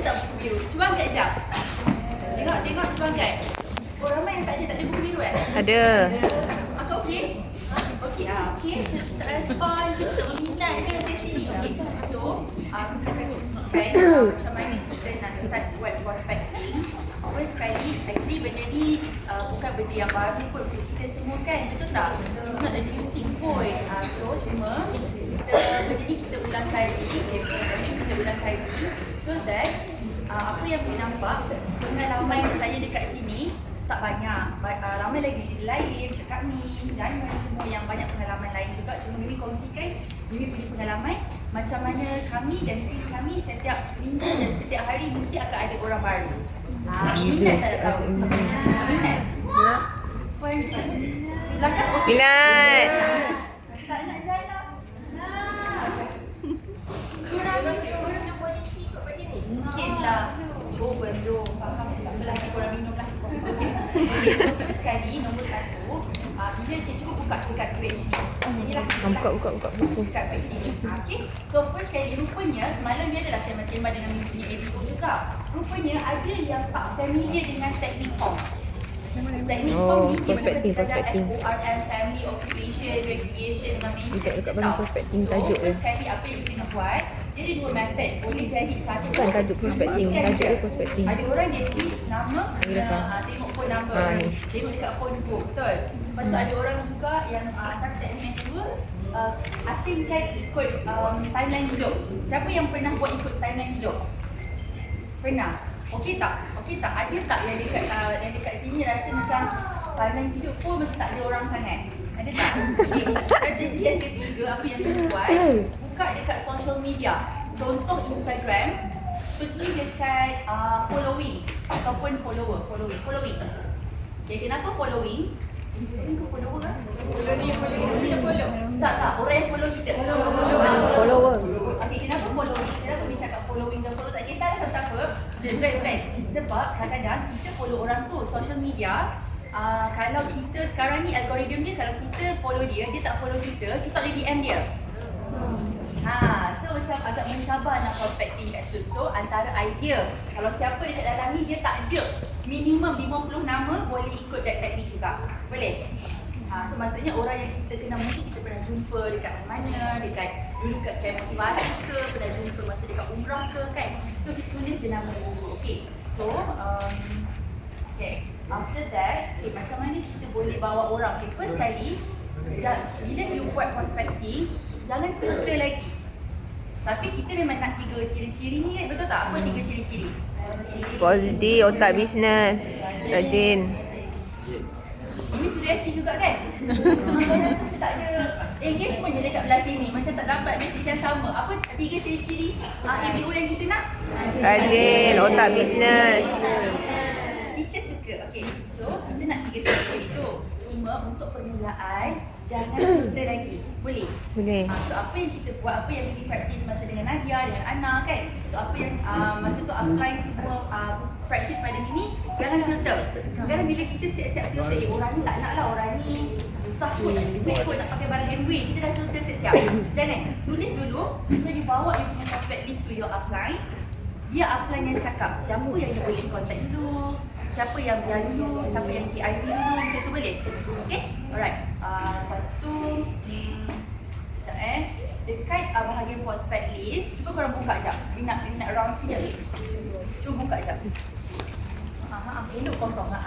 tak buku biru? Cuba angkat sekejap. Tengok, cuba angkat. Oh, ramai yang tak ada buku biru Ada. Angkat okey? Okey, okey. Saya tak respon, saya tak berminat dengan sesi ni. Okey. So, aku akan tunjukkan macam mana kita nak start buat prospecting. First sekali, actually benda ni bukan benda yang baru pun untuk kita semua kan, betul tak? It's not a new thing pun. So, cuma benda ni kita ulang kaji, kita ulang kaji so that apa yang boleh nampak pengalaman saya dekat sini tak banyak. Ramai lagi di lain, macam kami dan semua yang banyak pengalaman lain juga. Cuma Mimi kongsikan Mimi punya pengalaman macam mana kami dan tim kami setiap minggu dan setiap hari mesti akan ada orang baru. Minat tak tahu? Minat? Puan belakang? Minat. Tak nak jalan. Mungkinlah. Oh, belum. Faham tak apalah, korang minum lah. Okey. Sekali, nombor 1. Bila kita cuba buka dekat page ni. Inilah. Buka. Dekat page ni. Okey. So, first sekali, rupanya semalam ni adalah sembang-sembang dengan Mimi punya ABO juga. Rupanya ada yang tak familiar dengan teknik form. Teknik form ni prospecting. FORM, family, occupation, recreation dengan basic. Dekat mana prospecting tajuk dia? So, first sekali apa yang kita nak buat, dia ada 2 method. Boleh jadi satu. Bukan tajuk prospecting, tajuk dia prospecting. Ada orang dia tulis nama, tengok phone number, tengok dekat phone book, betul? Lepas tu ada orang juga yang akan teknik yang kedua, asingkan ikut timeline hidup. Siapa yang pernah buat ikut timeline hidup? Pernah? Okey tak? Ada tak yang dekat sini rasa macam timeline hidup pun macam tak ada orang sangat? Ada tak? Okay. Strategi yang ketiga, apa yang kita buat, buka dekat social media. Contoh Instagram, pergi dekat following ataupun following. Okay, kenapa following? Kenapa follower kan? Tak, orang yang follow kita. Follower. Okay, kenapa following? Kenapa bisa kat following dan follow tak kisah lah siapa? Bukan. Sebab kadang-kadang kita follow orang tu social media. Kalau kita sekarang ni algoritma dia, kalau kita follow dia tak follow kita boleh DM dia. So macam agak mencabar nak prospecting kat situ. So antara idea, kalau siapa dekat dalam ni dia tak ada minimum 50 nama, boleh ikut that teknik juga. Boleh? So maksudnya orang yang kita kenal, mungkin kita pernah jumpa dekat mana, dekat dulu kat camp motivasi ke, pernah jumpa masa dekat umrah ke kan. So kita tulis je nama dulu. Okay. So okay. After that, okay, macam mana kita boleh bawa orang? Okay, first kali, bila you buat prospecting, jangan filter lagi. Tapi kita memang nak 3 ciri-ciri ni kan, betul tak? Apa 3 ciri-ciri? Positif, otak bisnes, rajin. Ini sudah FC juga kan? Macam tak ada engagement je dekat belah sini. Macam tak dapat message yang sama. Apa 3 ciri-ciri ABO yang kita nak? Rajin, otak bisnes. Teacher suka. Okay, so kita nak 3 ciri-ciri tu. Cuma untuk permulaan, jangan filter lagi. Boleh? Boleh. So apa yang kita buat, apa yang kita practice masa dengan Nadia, dengan Ana kan. So apa yang masa tu apply semua practice pada Mimi, jangan filter. Kadang bila kita siap-siap filter, orang ni tak nak lah, orang ni susah kot, tak ada duit kot nak pakai barang handmade. Kita dah filter siap-siap. Jangan. Tulis dulu, so you bawa you punya prospect list to your upline. Dia upline yang cakap, siapa yang you boleh contact dulu, siapa yang biar dulu, siapa yang KIV dulu, macam tu boleh? Okay? Alright. Lepas tu, sekejap dekat bahagian prospect list, cuba korang buka sekejap. Minat round sekejap ni. Cuba buka sekejap. Elok kosong lah.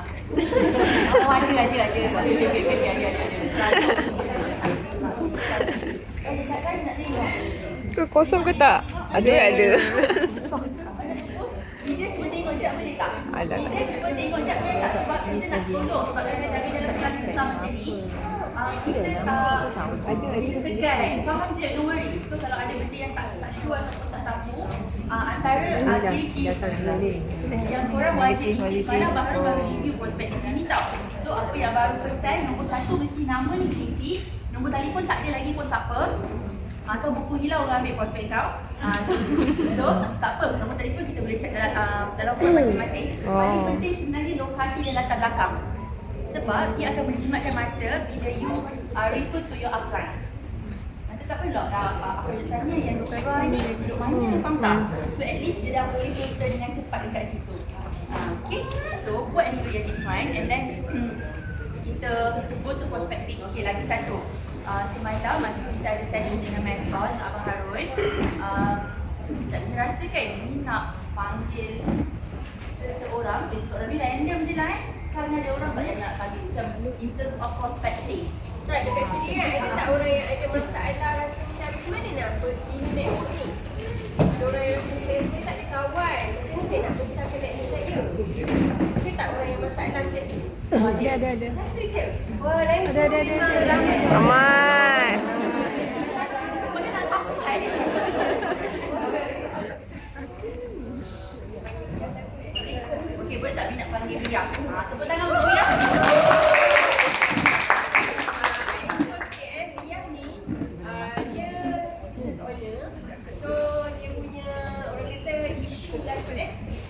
Ada. Kosong ke tak? Ada. Dia cuba tengok sekejap boleh tak? Alah. Dia cuba tengok sekejap boleh tak? Sebab kita nak tolong. Sebab kadang-kadang dalam kelas besar macam ni, kita segan. Faham je, no worry. So kalau ada benda yang tak sure ataupun tak tahu, antara ciri-ciri yang korang wajib isi semalam baru review prospectus ni tau. So apa yang baru selesai, nombor 1 mesti nama ni diisi. Nombor telefon tak ada lagi pun tak apa. Atau buku hilang orang ambil prospek kau. So tak apa, nombor telefon kita boleh check dalam form masing-masing. Paling penting sebenarnya lokasi dan latar belakang. Sebab dia akan menjimatkan masa bila you refer to your upline. Nanti tak perlu apa dia tanya yang Sarah ni duduk mana, faham tak? So at least dia dah boleh filter dengan cepat dekat situ. Okay, so buat dulu yang this one and then kita go to prospecting. Okay, lagi satu. Semalam masa kita ada session dengan mentor Abang Harun, tak rasa kan ni nak panggil seseorang ni random je lah kan ada orang tak yang nak panggil macam in terms of prospecting. Tak, dekat sini kan ada tak orang yang ada masalah rasa macam mana nak pergi network ni? Ada orang yang rasa macam saya tak ada kawan, macam mana saya nak besarkan network saya? Ada tak orang yang masalah macam tu? Ada. Satu je? Wah, lain semua ramai. Ramai. Boleh tak sampai? Okey, boleh tak nak panggil Ria? Tepuk tangan untuk Ria. Ria ni, dia business owner. So, dia punya orang kata isu lah kot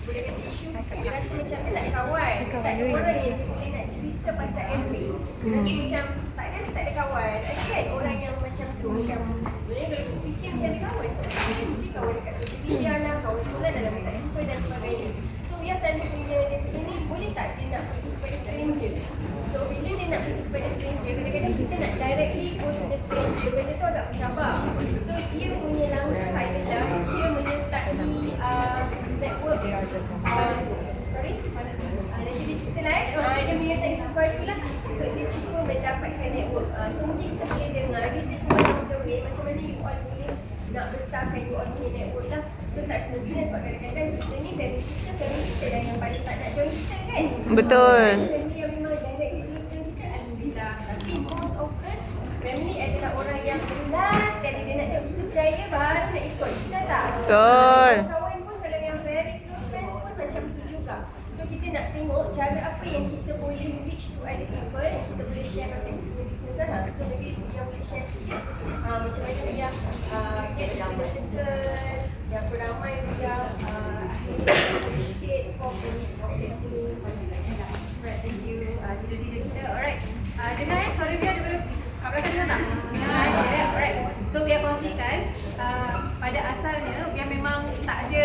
boleh kata isu. Dia rasa macam dia tak ada kawan. Tak ada orang yang dia boleh nak cerita pasal MB. Dia rasa macam tak ada kawan. Ada kan orang yang macam tu. Macam sebenarnya kalau kita fikir macam ada kawan. Dia kawan dekat social media lah, kawan sekolah dalam minta info dan sebagainya. So, dia selalu punya dia punya ni, boleh tak dia nak pergi kepada stranger? So, bila dia nak pergi kepada stranger, kadang-kadang kita nak directly go to the stranger. Benda tu agak mencabar. So, dia punya langkah adalah dia menyertai network nanti dia cerita lah dia menyertai sesuatu lah untuk dia cuba mendapatkan network. So mungkin kita boleh dengar this is one of the way macam mana you all boleh nak besarkan you all punya network lah. So tak semestinya sebab kadang-kadang kita ni family kita dah yang paling tak nak join kita kan. Betul. Family yang memang directly terus join kita, alhamdulillah. Tapi most of us family adalah orang yang last kali dia nak tengok kita berjaya baru nak ikut. Kita tak? Betul. Kawan pun kalau yang very close friends pun macam tu juga. So kita nak tengok cara apa yang kita boleh reach to other people, yang kita boleh share pasal kita punya business lah. So maybe dia boleh share sikit macam mana dia get into the circle, yang beramai dia akhirnya sedikit form dan Alright, thank you. Leader kita. Alright. Dengar suara dia daripada kat belakang dengar tak? Dengar. Alright. So biar kongsikan pada asalnya biar memang tak ada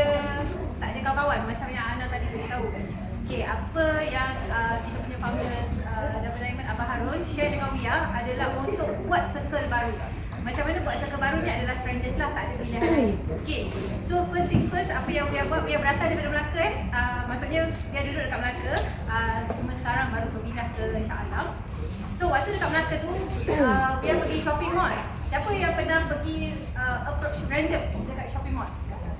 kawan-kawan macam yang Ana tadi beritahu. Okey, apa yang kita punya founders daripada Diamond Abang Harun share dengan Wia adalah untuk buat circle baru. Macam mana buat circle baru ni adalah strangers lah, tak ada pilihan lain. Okey, so first thing first, apa yang Wia buat, Wia berasal daripada Melaka maksudnya Wia duduk dekat Melaka, cuma sekarang baru berpindah ke Shah Alam. So waktu dekat Melaka tu, Wia pergi shopping mall. Siapa yang pernah pergi approach random dekat shopping mall?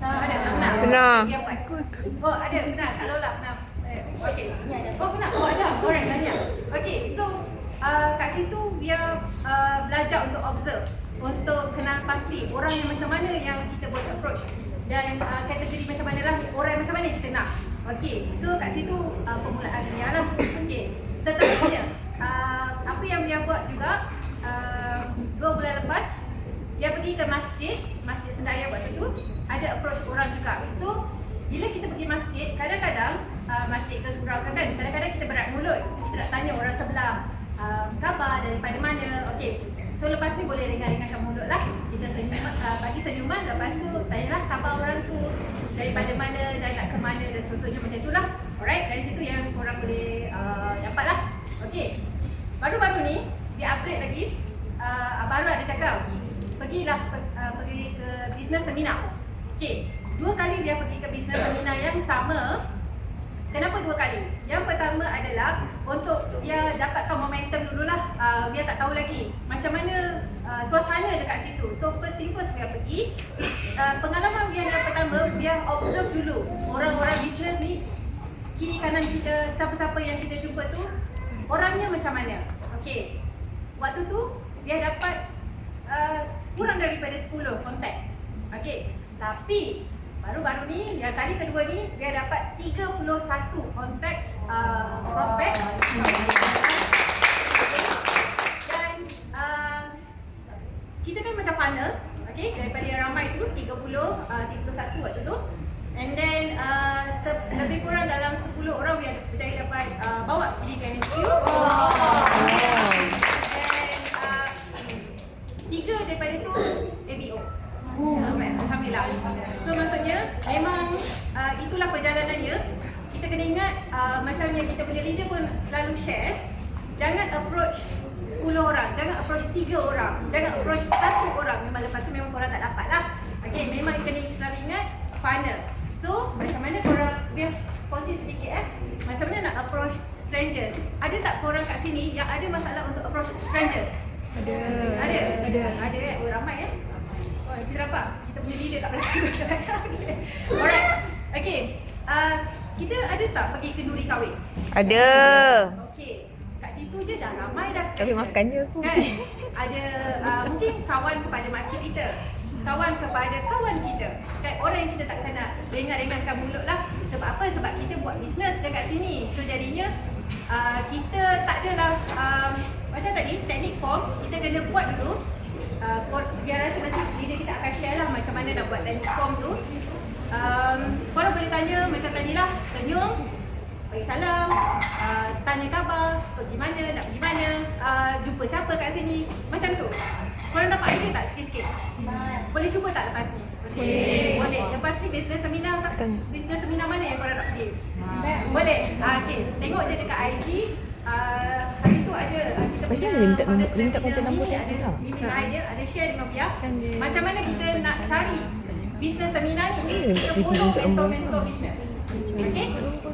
Ada tak pernah? Pernah. Dia buat. Oh ada, pernah. Kak Lola pernah. Okey. Oh pernah. Oh ada. Alright, banyak. Okey, so kat situ dia belajar untuk observe, untuk kenal pasti orang yang macam mana yang kita boleh approach dan kategori macam mana lah orang yang macam mana kita nak. Okey, so kat situ permulaan dia lah. Okey, seterusnya apa yang dia buat juga 2 bulan lepas dia pergi ke masjid Sendaya waktu tu, ada approach orang juga. So bila kita pergi masjid, kadang-kadang masjid ke surau kan, kadang-kadang kita berat mulut, kita nak tanya orang sebelah khabar daripada mana. Okey, so lepas ni boleh ringan-ringankan mulut lah, kita senyum, bagi senyuman, lepas tu tanyalah khabar orang tu daripada mana dan nak ke mana dan contohnya macam tu lah. Alright, dari situ yang korang boleh dapat lah. Okey, baru-baru ni dia upgrade lagi, baru ada cakap pergi ke business seminar. Okey, 2 kali dia pergi ke business seminar yang sama. Kenapa 2 kali? Yang pertama adalah untuk dia dapatkan momentum dululah. Dia tak tahu lagi macam mana suasana dekat situ. So first thing first dia pergi. Pengalaman dia yang pertama, dia observe dulu orang-orang business ni, kiri kanan kita, siapa-siapa yang kita jumpa tu orangnya macam mana. Okey, waktu tu dia dapat kurang daripada 10 kontak. Okey, tapi baru-baru ni, yang kali kedua ni, dia dapat 31 kontak prospek. Dan kita kan macam funnel, okey, daripada yang ramai tu 31 waktu tu. And then lebih kurang dalam 10 orang dia berjaya dapat bawa pergi ke HQ. Dan 3 daripada tu Alhamdulillah. So maksudnya memang itulah perjalanannya. Kita kena ingat macam yang kita punya leader pun selalu share, jangan approach 10 orang, jangan approach 3 orang, jangan approach 1 orang. Memang lepas tu memang korang tak dapat lah. Okay, memang kena selalu ingat funnel. So macam mana korang, biar kongsi sedikit macam mana nak approach strangers. Ada tak korang kat sini yang ada masalah untuk approach strangers? Ada oh ramai oh kita dapat, kita punya leader tak pernah. Okay. Alright, okay, kita ada tak pergi kenduri kahwin? Ada. Okay, kat situ je dah ramai dah Tapi strangers. makan je aku. Kan? Ada mungkin kawan kepada makcik kita, kawan kepada kawan kita, kan? Orang yang kita tak kenal, dengar-dengarkan mulut lah. Sebab apa? Sebab kita buat bisnes dekat sini. So jadinya kita tak adalah macam tadi teknik form, kita kena buat dulu. Biar nanti leader kita akan share lah macam mana nak buat teknik form tu. Korang boleh tanya macam tadilah, senyum, bagi salam, tanya khabar, pergi mana, nak pergi mana, jumpa siapa kat sini, macam tu. Korang dapat idea tak sikit-sikit? Boleh cuba tak lepas ni? Boleh. Lepas ni business seminar mana yang korang nak pergi? Boleh? Okay. Tengok je dekat IG. Hari tu ada kita Macam punya mana dia minta founder contact number Mimi, dia ada tau? Mimi idea, ada share dengan Bia. Macam mana kita nak cari business seminar ni? Kita follow mentor-mentor business. Okay?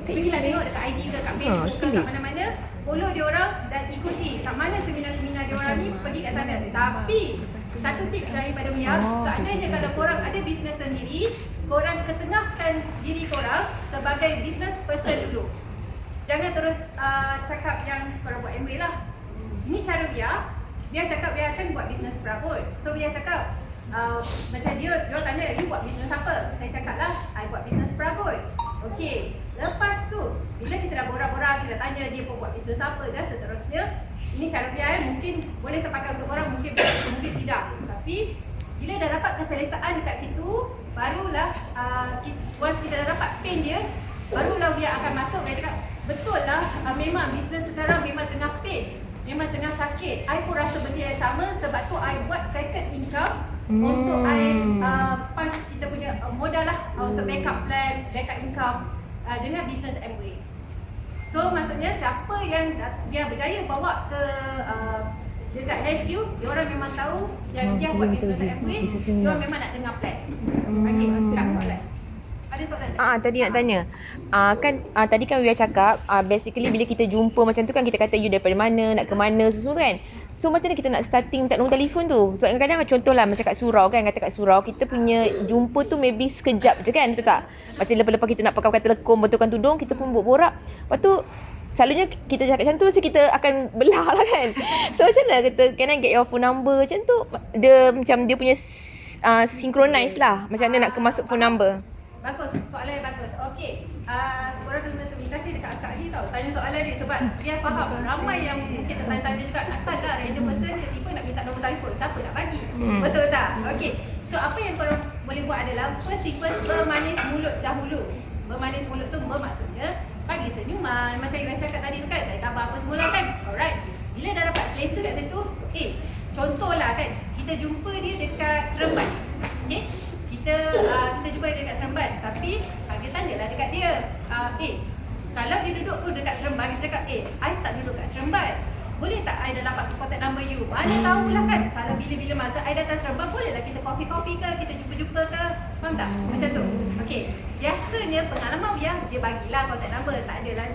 Pergilah tengok dekat IG ke kat Facebook ke kat mana-mana. Follow dia orang dan ikuti kat mana seminar-seminar dia orang ni, pergi kat sana. Tapi satu tips daripada Mia, seandainya kalau korang ada bisnes sendiri, korang ketengahkan diri korang sebagai business person dulu. Jangan terus cakap yang korang buat MBA lah. Ini cara Bia cakap Bia akan buat bisnes perabot. So Bia cakap macam dia tanya, you buat bisnes apa? Saya cakap lah, I buat bisnes perabot. Okey, lepas tu bila kita dah borak-borak, kita tanya dia pun buat bisnes apa dan seterusnya. Ini cara Bia mungkin boleh terpakai untuk orang, mungkin tidak. Tapi bila dah dapat keselesaan dekat situ, barulah once kita dah dapat pain dia, barulah Bia akan masuk. Bia cakap, betul lah, memang bisnes sekarang memang tengah pain, memang tengah sakit. I pun rasa benda yang sama, sebab tu I buat second income untuk I punch kita punya modal lah untuk backup plan, backup income dengan bisnes MBA. So maksudnya siapa yang dia berjaya bawa ke dekat HQ, dia orang memang tahu yang dia buat bisnes MBA, dia orang memang nak dengar plan. Okey, sekarang soalan. Ada soalan tak? Tadi nak tanya. Tadi kan Wia cakap basically bila kita jumpa macam tu kan, kita kata you daripada mana, nak ke mana, semua kan. So macam mana kita nak starting tak nombor telefon tu? Sebab kadang-kadang contohlah macam kat surau kan, kata kat surau kita punya jumpa tu maybe sekejap je kan, betul tak? Macam lepas-lepas kita nak pakai telekom, betulkan tudung, kita pun borak. Lepas tu selalunya kita cakap macam tu, mesti kita akan belah lah kan. So macam mana kita, can I get your phone number macam tu? Dia punya synchronize lah, macam mana nak masuk phone number. Bagus, soalan yang bagus. Okey, korang kena terima kasih dekat akak ni tau, tanya soalan ni sebab dia faham. Ramai yang mungkin tanya-tanya juga, takkanlah random person tiba-tiba nak minta nombor telefon, siapa nak bagi? Betul tak? Okey, so apa yang korang boleh buat adalah first thing first, bermanis mulut dahulu. Bermanis mulut tu bermaksudnya bagi senyuman, macam yang cakap tadi tu kan, tanya khabar apa semula kan. Alright, bila dah dapat selesa kat situ, contohlah kan, kita jumpa dia dekat Seremban. Okey, kita jumpa dia dekat Seremban, tapi kita tanyalah dekat dia, kalau dia duduk tu dekat Seremban, kita cakap, I tak duduk kat Seremban, boleh tak I dah dapat contact number you? Mana tahulah kan, kalau bila-bila masa I datang Seremban, bolehlah kita kopi-kopi ke, kita jumpa-jumpa ke, faham tak? Macam tu. Okey, biasanya pengalaman dia bagilah contact number, tak adalah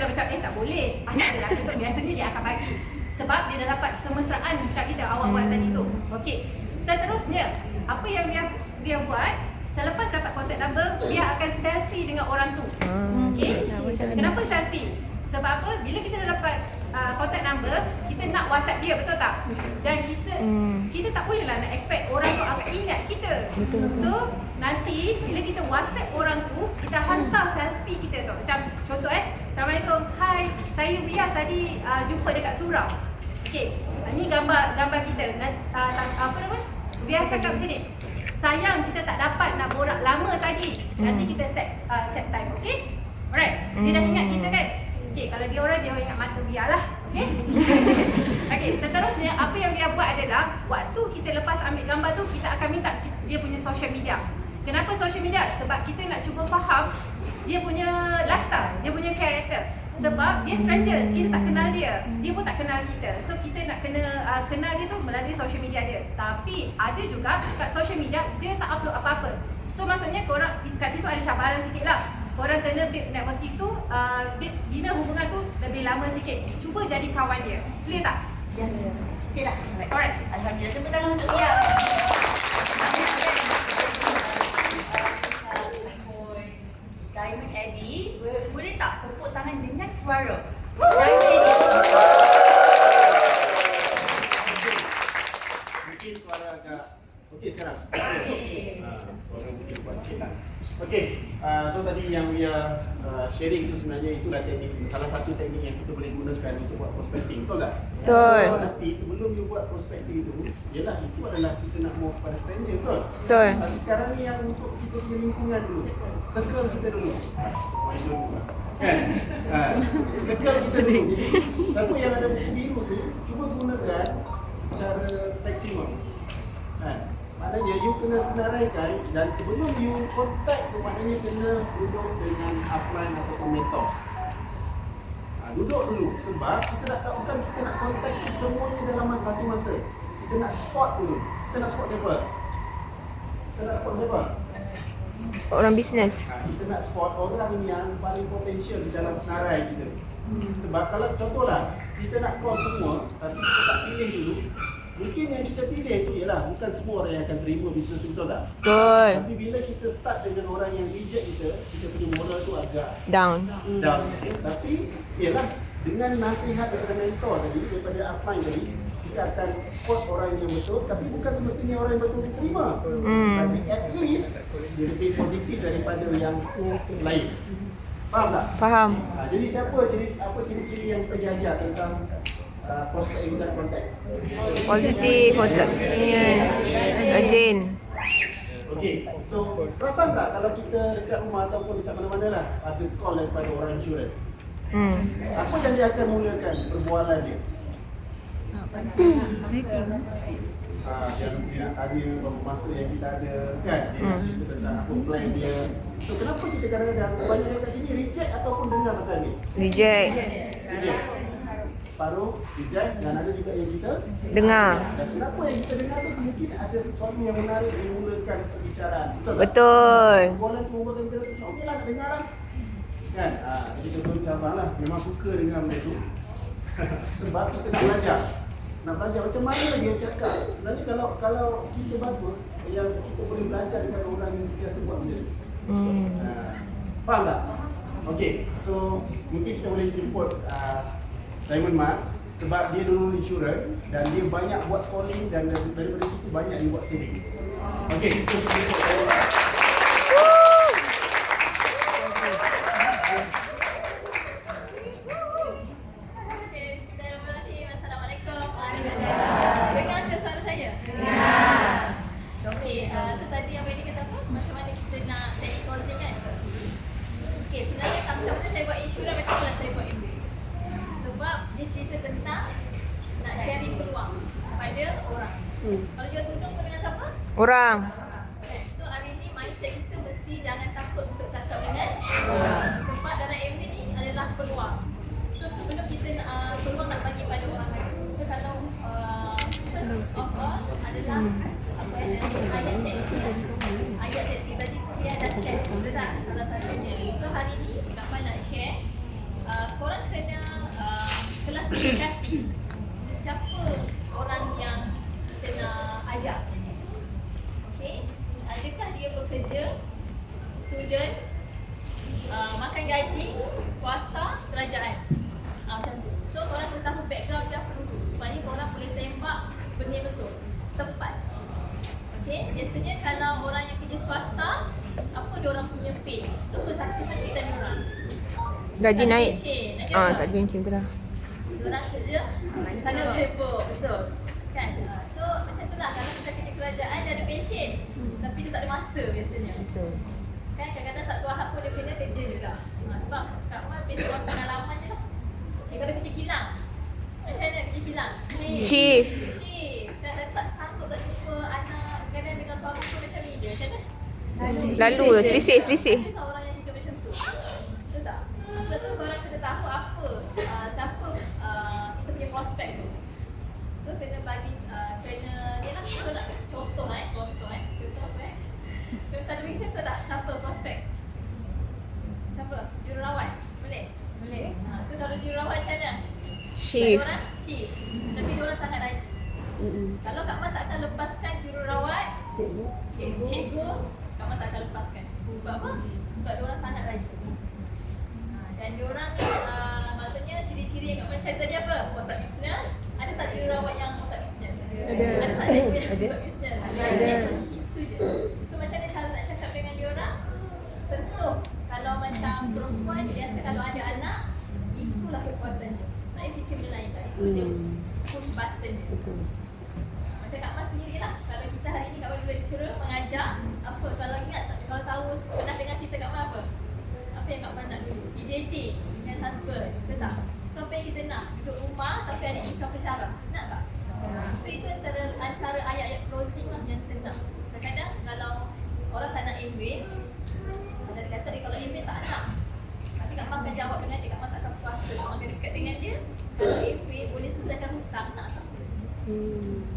macam tak boleh, tak adalah betul. Biasanya dia akan bagi sebab dia dah dapat kemesraan dekat kita awal-awal tadi tu. Okey, seterusnya apa yang dia buat, selepas dapat contact number, dia akan selfie dengan orang tu. Okey, kenapa selfie? Sebab apa? Bila kita dah dapat contact number, kita nak WhatsApp dia, betul tak? Dan kita tak bolehlah nak expect orang tu akan ingat kita. So nanti bila kita WhatsApp orang tu, kita hantar selfie kita tu. Macam contoh Assalamualaikum, hai, saya Bia tadi jumpa dekat surau. Okey, ni gambar kita. Apa nama? Bia cakap macam ni, sayang kita tak dapat nak borak lama tadi. Nanti kita set time, okey? Alright, dia dah ingat kita kan? Okey, kalau dia orang ingat mata Bia lah. Okey? Okey, seterusnya apa yang Bia buat adalah waktu kita lepas ambil gambar tu, kita akan minta dia punya social media. Kenapa social media? Sebab kita nak cuba faham dia punya lifestyle, dia punya karakter. Sebab dia strangers, kita tak kenal dia, dia pun tak kenal kita. So kita nak kena kenal dia tu melalui social media dia. Tapi ada juga kat social media dia tak upload apa-apa. So maksudnya korang kat situ ada cabaran sikit lah. Korang kena build network itu, bina hubungan tu lebih lama sikit. Cuba jadi kawan dia. Clear tak? Ya. Okey dah. Alright. Alhamdulillah, tepuk tangan untuk dia. Diamond Eddie, boleh tak tepuk tangan dengan suara? Diamond Eddie. Mungkin suara agak okey sekarang. Suara mungkin buat sikit lah. Okey, so tadi yang we are sharing tu sebenarnya itulah teknik, salah satu teknik yang kita boleh gunakan untuk buat prospecting, betul tak? Betul. Tapi sebelum you buat prospecting tu, yelah itu adalah kita nak mau kepada stranger, betul? Betul. Tapi sekarang ni yang untuk kita punya lingkungan dulu, circle kita dulu. Kan? Circle kita dulu. Jadi siapa yang ada buku biru tu, cuba gunakan secara maksimum. Kan? Maknanya you kena senaraikan dan sebelum you contact tu maknanya kena duduk dengan upline atau mentor. Duduk dulu sebab kita nak tahu bukan kita nak contact tu semuanya dalam satu masa. Kita nak spot dulu. Kita nak spot siapa? Kita nak spot siapa? Orang bisnes. Kita nak spot orang yang paling potensial di dalam senarai kita. Sebab kalau contohlah kita nak call semua tapi kita tak pilih dulu. Mungkin yang kita pilih tu ialah bukan semua orang yang akan terima bisnes tu, betul tak? Betul. Tapi bila kita start dengan orang yang reject kita, kita punya moral tu agak Down. down sikit. Tapi ialah dengan nasihat daripada mentor tadi, daripada upline tadi, kita akan spot orang yang betul, tapi bukan semestinya orang yang betul diterima. Tapi at least dia lebih positif daripada yang lain. Faham tak? Faham. Jadi apa ciri-ciri yang kita diajar tentang prospect dan contact? Positif, kontak. Yes. Rajin. Okey, so perasan tak kalau kita dekat rumah ataupun dekat mana-mana lah ada call daripada orang insurans, apa yang dia akan mulakan perbualan dia? Yang dia nak tanya berapa masa yang kita ada, kan? Dia nak cerita tentang apa plan dia. So kenapa kita kadang-kadang banyak yang kat sini reject ataupun dengar pasal ni? Reject. Reject. Separuh reject dan ada juga yang kita Dengar. Dan kenapa yang kita dengar tu mungkin ada sesuatu yang menarik memulakan perbicaraan. Betul tak? Betul. Perbualan tu membuatkan kita rasa okey lah nak dengar lah. Kan? Jadi contoh cabang lah, memang suka dengar benda tu. Sebab kita nak belajar. Nak belajar macam mana dia cakap. Sebenarnya kalau kita bagus, yang kita boleh belajar daripada orang yang sentiasa buat benda tu. Faham tak? Okey, so mungkin kita boleh jemput Diamond Mark sebab dia dulu insurans dan dia banyak buat calling dan daripada situ banyak dia buat saving. Okey, so kita jemput Diamond Mark. Bismillahirrahmanirrahim. Assalamualaikum. Dengar ke suara saya? Okey, so tadi yang Wendy kata apa? Macam mana kita nak teknik closing kan? Okey, sebenarnya macam mana saya buat insurans, macam mana saya buat MBA. Sebab dia cerita tentang nak sharing peluang pada orang. Kalau jual tudung pun dengan siapa? Orang. Okay, so hari ni mindset kita mesti jangan takut untuk cakap dengan orang. Sebab dalam MBA ni adalah peluang. So sebelum kita peluang nak bagi pada orang lain. So kalau first of all adalah ayat seksi. Ayat seksi tadi dia dah share. Betul tak? Salah satunya. So hari ni Kak nak share. Korang kena klasifikasi siapa orang yang kita nak ajak. Okay? Adakah dia bekerja, student, makan gaji, swasta, kerajaan. Macam tu. So korang kena tahu background dia apa dulu supaya korang boleh tembak benda yang betul, tepat. Okay? Biasanya kalau orang yang kerja swasta, apa dia orang punya pay? Apa sakit-sakitan dia orang? Gaji Tak naik. pencen, nak Tak ada macam tu lah. Diorang kerja sangat sibuk, betul kan? So macam tu lah, kalau kita kerja kerajaan dia ada pensyen tapi dia tak ada masa biasanya. Betul. Kan kadang-kadang Sabtu Ahad pun dia kena kerja juga. Sebab Kak Wan based on pengalaman je lah. Kalau kerja kilang, macam mana kerja kilang? Chief. Chief, tak sanggup tak jumpa anak, kadang dengan suami pun macam Lalu selisih. Ada tak orang yang hidup macam tu? Betul tak? Maksud tu korang kena tahu apa, siapa kita punya prospek tu. So kena bagi, kena ni lah, so nak contoh Contoh Television tu tak? Siapa prospek? Siapa? Jururawat? Boleh? So kalau jururawat macam mana? Shift. Orang shift. Tapi diorang sangat rajin. Kalau Kak Man tak akan lepaskan jururawat, cikgu, Kak Man tak akan lepaskan. Sebab apa? Sebab diorang sangat rajin. Dan diorang ni, maksudnya ciri-ciri yang Kak Man cakap tadi apa? Otak bisnes. Ada tak jururawat yang otak bisnes? Ada tak cikgu yang otak bisnes? Rajin. Itu je. So macam mana cara nak cakap dengan diorang? Sentuh. Kalau macam perempuan, biasa kalau ada anak, itulah kekuatan dia. Nak fikir benda lain tak? Itu dia push button dia. Macam Kak Mas sendirilah. Kalau kita hari ni kat Waduk Lecturer mengajar, apa? Kalau ingat tak? Kalau tahu, pernah dengar cerita Kak Mas apa? Apa yang Kak Mas nak dulu? PJJ, and husband, betul tak? So apa yang kita nak? Duduk rumah tapi ada income pensyarah. Nak tak? So itu antara ayat-ayat closing lah yang senang. Kadang-kadang kalau orang tak nak MBA, ada dia kata, kalau MBA tak nak. Tapi Kak Mak akan jawab dengan dia, Kak Mak tak akan puasa. Kak Mak akan cakap dengan dia, kalau MBA boleh selesaikan hutang, nak tak?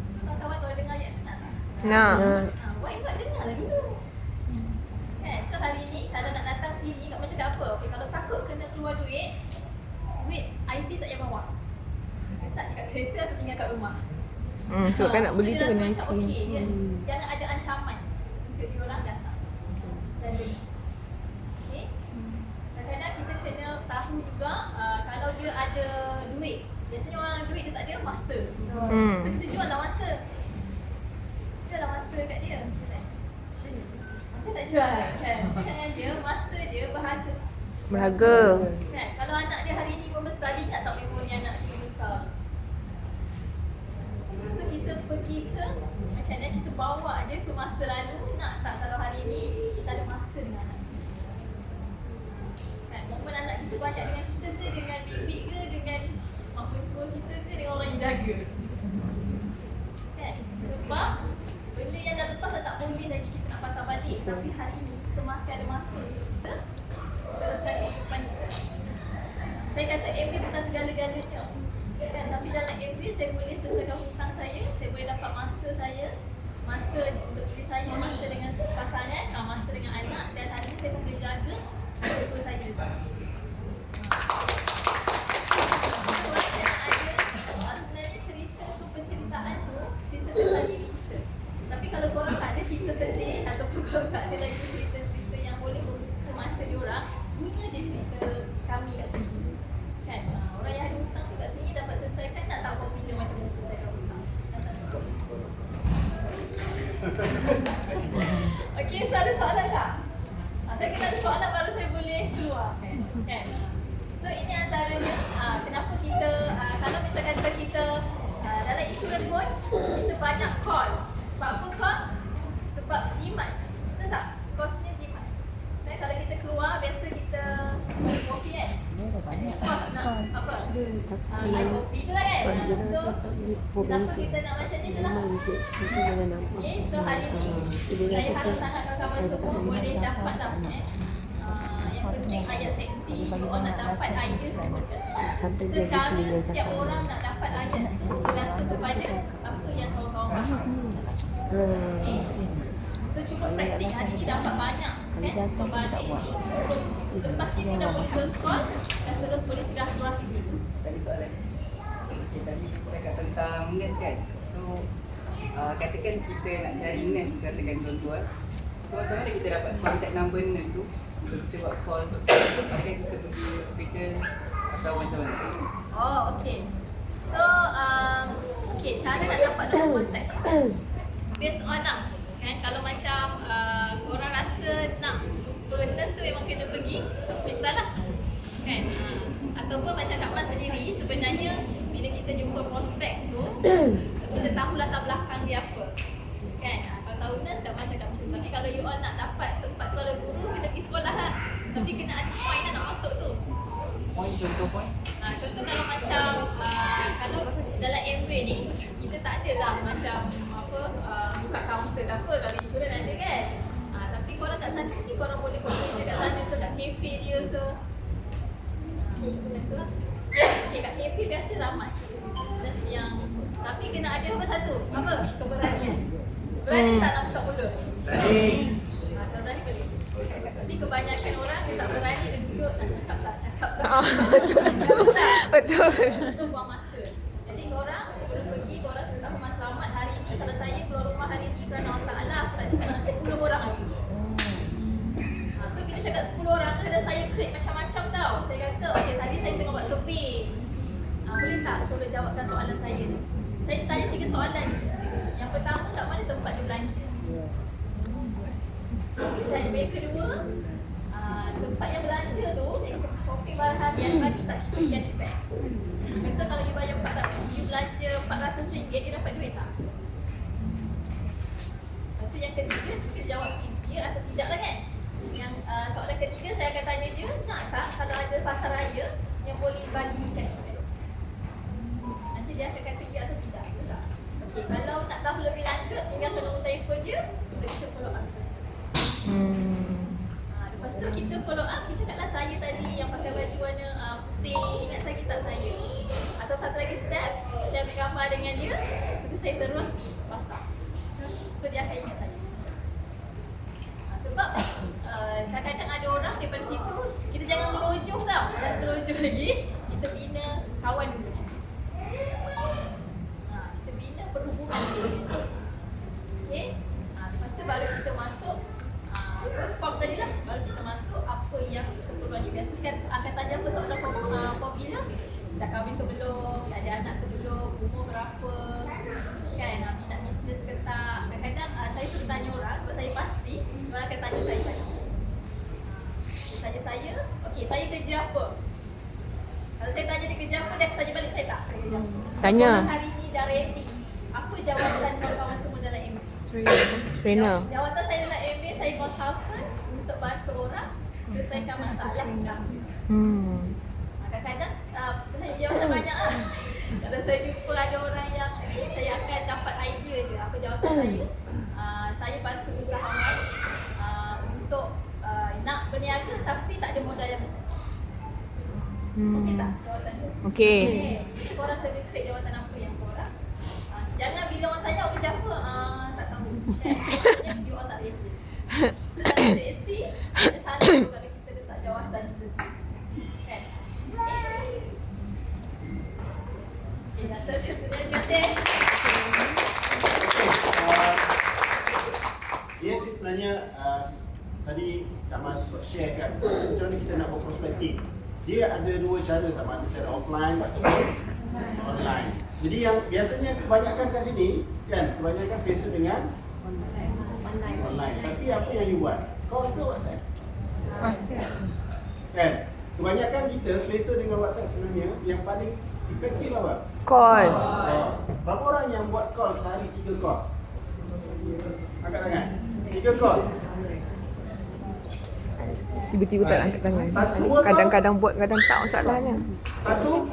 So kawan-kawan kalau dengar ayat tu nak tak? Nak. Why not dengar lah dulu. So hari ni kalau nak datang sini, Kak Mak cakap apa? Okay, kalau takut kena keluar duit IC tak payah bawa. Letak dekat kereta atau tinggal kat rumah. So kan nak begitu dia kena rasa isi. macam okey, dia jangan ada ancaman untuk diorang datang dan dengar. Okay? Kadang-kadang kita kena tahu juga kalau dia ada duit. Biasanya orang ada duit, dia tak ada masa. So kita jual lah masa. Kita lah masa kat dia. Macam nak jual kan? Cakap dengan dia, masa dia berharga. Kan? Kalau anak dia hari ni membesar, dia ingat tak memori anak dia membesar? So kita pergi ke, macam mana kita bawa dia ke masa lalu. Nak tak kalau hari ni kita ada masa dengan anak kita? Kan? Momen anak kita banyak dengan kita ke, dengan bibik ke, dengan mak mentua kita ke, dengan orang yang jaga? Kan? Sebab benda yang dah lepas dah tak boleh lagi kita nak patah balik. Tapi hari ni kita masih ada masa untuk kita teruskan kehidupan kita. Saya kata MBA bukan segala-galanya kan? Tapi dalam MBA saya boleh selesaikan hutang saya boleh dapat masa saya, masa untuk diri saya, masa dengan pasangan, masa dengan anak, dan hari ni saya pun boleh jaga keluarga saya. Sebenarnya cerita tu, penceritaan tu, cerita tentang diri kita. Tapi kalau korang tak ada cerita sedih ataupun korang tak ada lagi cerita-cerita yang boleh membuka mata diorang, bunyi je cerita kami kat sini. Kan? Orang yang ada hutang tu kat sini dapat selesaikan, nak tahu bila macam mana selesaikan hutang. Okey, so ada soalan tak? Saya kena ada soalan baru saya boleh keluar. Kan? So ini antaranya kenapa kita, kalau misalkan kita dalam insurans pun, kita banyak call. Sebab apa call? Sebab jimat. Betul tak? Kosnya jimat. Dan kalau kita keluar, biasa kita kopi kan? Kos nak apa? Kopi tu lah kan? So, kenapa kita nak macam ni je lah? Okay, so hari ni saya harap sangat kawan-kawan semua boleh dapat lah. Yang penting ayat seksi, you all nak dapat idea semua dekat sini. So cara setiap orang nak dapat ayat tu bergantung kepada apa yang kawan-kawan faham. Okay. So cuba praktik hari ni dapat banyak kan? So balik ni, lepas ni pun dah boleh terus call dan terus boleh silaturahmi dulu. Tadi soalan. Okay, tadi cakap tentang nurse kan. So katakan kita nak cari nurse, katakan contoh. So macam mana kita dapat contact number nurse tu? Kita buat call. Adakah kita pergi hospital atau macam mana? Oh, okay. So, okay, cara nak dapat nombor kontak ni based on lah. Kan, kalau macam korang rasa nak jumpa nurse tu memang kena pergi hospital lah. Kan? Ataupun macam Kak Mas sendiri, sebenarnya bila kita jumpa prospek tu, kita tahu latar belakang dia apa. Kan? Kalau tahu nurse, Kak Mas cakap macam tu. Tapi kalau you all nak dapat tempat kalau guru, kena pergi sekolah lah. Tapi kena ada point lah nak masuk tu. Point, contoh point? Contoh kalau macam kalau dalam MBA ni, kita tak adalah macam apa buka kaunter ke apa, kalau insurans ada kan. Tapi korang kat sana mungkin korang boleh buat kerja kat sana ke, kat kafe dia ke. Macam tu lah. Okay, kat kafe biasa ramai. Just yang, tapi kena ada apa satu? Apa? Keberanian. Berani tak nak buka mulut? Berani. Kalau berani boleh. Tapi kebanyakan orang dia tak berani, dia duduk nak cakap tak. Betul. So buang masa. Jadi korang sebelum pergi, korang kena tahu matlamat hari ni. Kalau saya keluar rumah hari ni kerana Allah Ta'ala, aku nak cakap nak 10 orang lagi. So bila cakap 10 orang, kadang saya create macam-macam tau. Saya kata, okay tadi saya tengah buat survey. Boleh tak tolong jawabkan soalan saya ni? Saya tanya 3 soalan. Yang pertama, kat mana tempat you belanja? Dan yang kedua, tempat yang belanja tu, shopping barang harian bagi tak kita cashback. Contoh kalau you bayar you belanja RM400, you dapat duit tak? Lepas tu yang ketiga, kita jawab ya atau tidak lah kan? Yang soalan ketiga saya akan tanya dia, nak tak kalau ada pasar raya yang boleh bagi cashback? Nanti dia akan kata ya atau tidak. Okey, kalau nak tahu lebih lanjut, tinggalkan nombor telefon dia, kita follow up terus. Lepas tu kita follow up, kita cakaplah saya tadi yang pakai baju warna putih, ingat lagi tak saya? Atau satu lagi step, saya ambil gambar dengan dia, lepas tu saya terus pasang. So dia akan ingat saya. Sebab kadang-kadang ada orang daripada situ, kita jangan merojoh tau. Jangan merojoh lagi, kita bina kawan dulu. Kita bina perhubungan dulu. Okay? Lepas tu baru kita masuk form tadi lah, baru kita masuk apa yang keperluan ni. Biasa kan akan tanya apa soalan popular, dah kahwin ke belum, dah ada anak ke belum, umur berapa, kan, minat bisnes ke tak. Kadang-kadang saya suruh tanya orang sebab saya pasti orang akan tanya saya tadi. Dia tanya saya, okey saya kerja apa? Kalau saya tanya dia kerja apa, dia akan tanya balik saya tak, saya kerja apa. Tanya. Sekolah hari ni dah ready, apa jawatan kawan-kawan semua dalam MBA? Trainer. Jawatan saya dalam MBA, saya konsultan untuk bantu orang selesaikan masalah. Kadang-kadang jawatan banyak lah. Kalau saya jumpa ada orang yang saya akan dapat idea je apa jawatan saya. Saya bantu usahawan untuk nak berniaga tapi tak ada modal yang besar. Okey tak jawatan tu? Okey. Jadi korang kena create jawatan apa yang korang. Jangan bila orang tanya awak kerja apa, tak tahu. Kan? You all tak ready. So dalam FC, ada salah kalau kita letak jawatan itu sendiri. Kan? Okay, rasa macam tu. Terima kasih. Dia sebenarnya tadi Kamal share kan macam mana kita nak buat prospecting. Dia ada dua cara, sama ada secara offline ataupun online. Jadi yang biasanya kebanyakan kat sini kan, kebanyakan selesa dengan online. Tapi apa yang you buat? Call ke WhatsApp? WhatsApp. Kan? Kebanyakan kita selesa dengan WhatsApp sebenarnya. Yang paling efektif apa? Call. Berapa orang yang buat call sehari 3 call? Angkat tangan. 3 call. Tiba-tiba tak angkat tangan. Satu, Kadang-kadang buat, kadang tak masalahnya. Satu.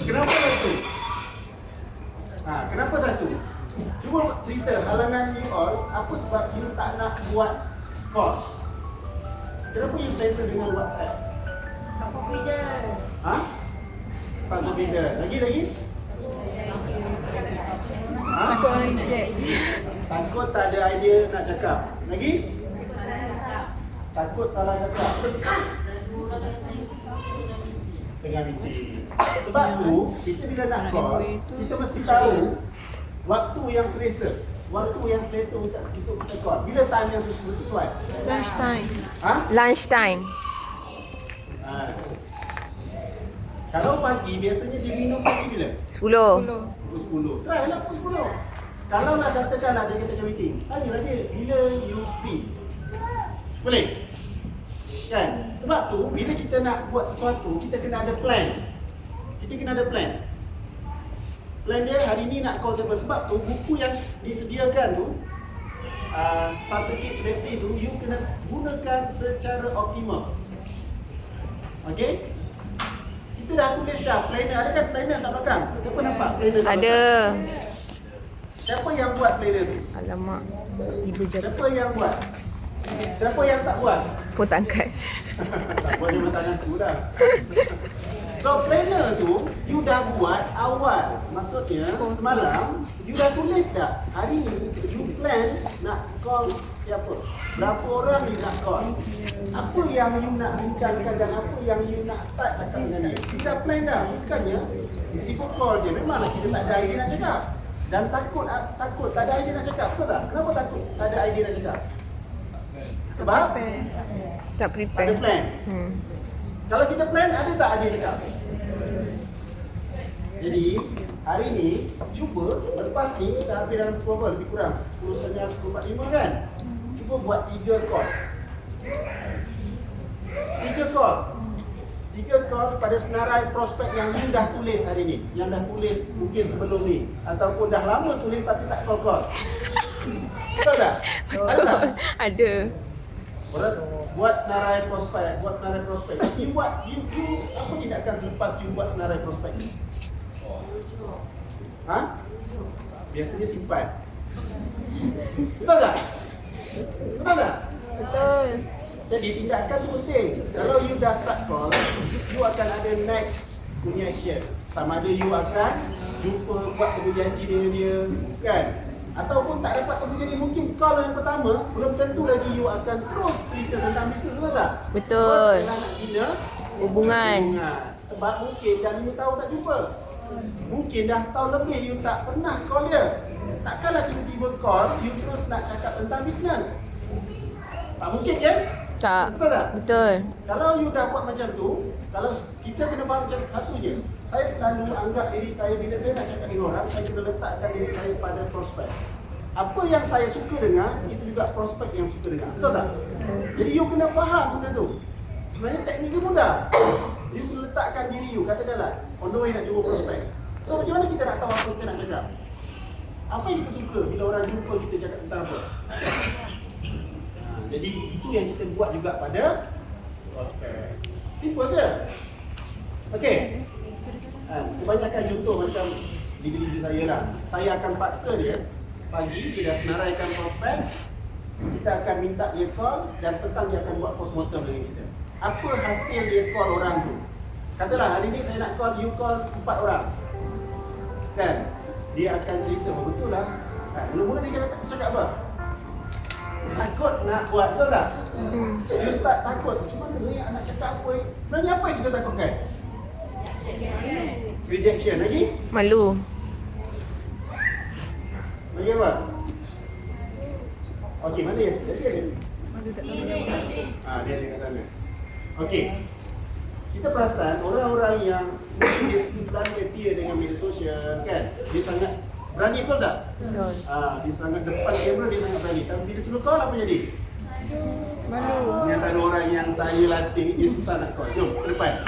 Kenapa satu? Kenapa satu? Cuba cerita halangan you all, apa sebab you tak nak buat call? Kenapa you selesa dengan WhatsApp? Tak confident. Tak confident. Lagi? Takut orang reject. Takut tak ada idea nak cakap. Lagi? Takut salah cakap. Tengah meeting. Sebab tu, kita bila nak call, kita mesti tahu waktu yang selesa. Waktu yang selesa untuk kita call. Bila time yang sesuai? Lunch time. Lunch time. Kalau pagi, biasanya dia minum pagi bila? 10. Pukul 10. Try lah pukul 10. Kalau nak katakan dia katakan meeting, tanyalah dia bila you free. Boleh? Kan? Sebab tu, bila kita nak buat sesuatu, kita kena ada plan. Kita kena ada plan. Plan dia hari ni nak call siapa. Sebab tu, buku yang disediakan tu, starter kit seleksi tu, you kena gunakan secara optimal. Okay? Kita dah tulis dah planner. Ada kan planner kat belakang? Siapa nampak planner kat belakang? Ada. Siapa yang buat planner tu? Alamak. Siapa yang buat? Siapa yang tak buat? Pun tak angkat. Tak buat dia tangan tu dah. So planner tu you dah buat awal. Maksudnya semalam you dah tulis dah. Hari ni you plan nak call siapa? Berapa orang you nak call? Apa yang you nak bincangkan dan apa yang you nak start cakap dengan dia? Kita plan dah. Bukannya ikut call je. Memanglah kita tak ada idea nak cakap. Dan takut tak ada idea nak cakap. Betul tak? Kenapa takut tak ada idea nak cakap? Sebab Tak tak ada prepare. plan. Kalau kita plan, ada tak idea cakap? Jadi, hari ni, cuba lepas ni kita habis dalam pukul apa? Lebih kurang 10.30, 10.45 kan? Cuba buat 3 call. 3 call. 3 call pada senarai prospek yang you dah tulis hari ni. Yang dah tulis mungkin sebelum ni. Ataupun dah lama tulis tapi tak call. Betul tak? Betul. Ada. Buat senarai prospek. You apa tindakan selepas you buat senarai prospek ni? Ha? Biasanya simpan. Betul tak? Betul tak? Betul. Jadi tindakan tu penting. Kalau you dah start call, you akan ada next punya action. Sama ada you akan jumpa, buat temu janji dengan dia, kan? Ataupun tak dapat temu janji, mungkin call yang pertama belum tentu lagi you akan terus cerita tentang bisnes, betul tak? Betul. Kalau nak bina Hubungan. Sebab mungkin dah 5 tahun tak jumpa. Mungkin dah setahun lebih you tak pernah call dia. Takkanlah tiba-tiba call, you terus nak cakap tentang bisnes. Tak mungkin kan? Tak. Betul tak? Betul. Kalau you dah buat macam tu, kalau kita kena faham macam satu je. Saya selalu anggap diri saya, bila saya nak cakap dengan orang, saya kena letakkan diri saya pada prospek. Apa yang saya suka dengar, itu juga prospek yang suka dengar. Betul tak? Jadi you kena faham benda tu. Sebenarnya teknik dia mudah. You kena letakkan diri you, katakanlah on the way nak jumpa prospek. So macam mana kita nak tahu apa kita nak cakap? Apa yang kita suka bila orang jumpa kita cakap tentang apa? Jadi itu yang kita buat juga pada prospek. Simple je. Okey. Kebanyakan contoh macam diri saya lah. Saya akan paksa dia pagi dia dah senaraikan prospek. Kita akan minta dia call dan petang dia akan buat postmortem dengan kita. Apa hasil dia call orang tu? Katalah hari ni saya nak call, you call 4 orang. Kan? Dia akan cerita, betul lah. Mula-mula dia cakap apa? Takut nak buat, betul tak? You start takut. Macam mana ni nak cakap apa? Sebenarnya apa yang kita takutkan? Rejection. Lagi? Malu. Lagi apa? Okey, mana yang dia? Dia ada kat sana. Okey. Kita perasan orang-orang yang mungkin dia selalu appear dengan media sosial, kan? Dia sangat berani, betul tak? Betul. Dia sangat depan kamera, dia sangat berani. Tapi bila suruh call, apa jadi? Malu. Ni antara orang yang saya latih, dia susah nak call. Jom, ke depan.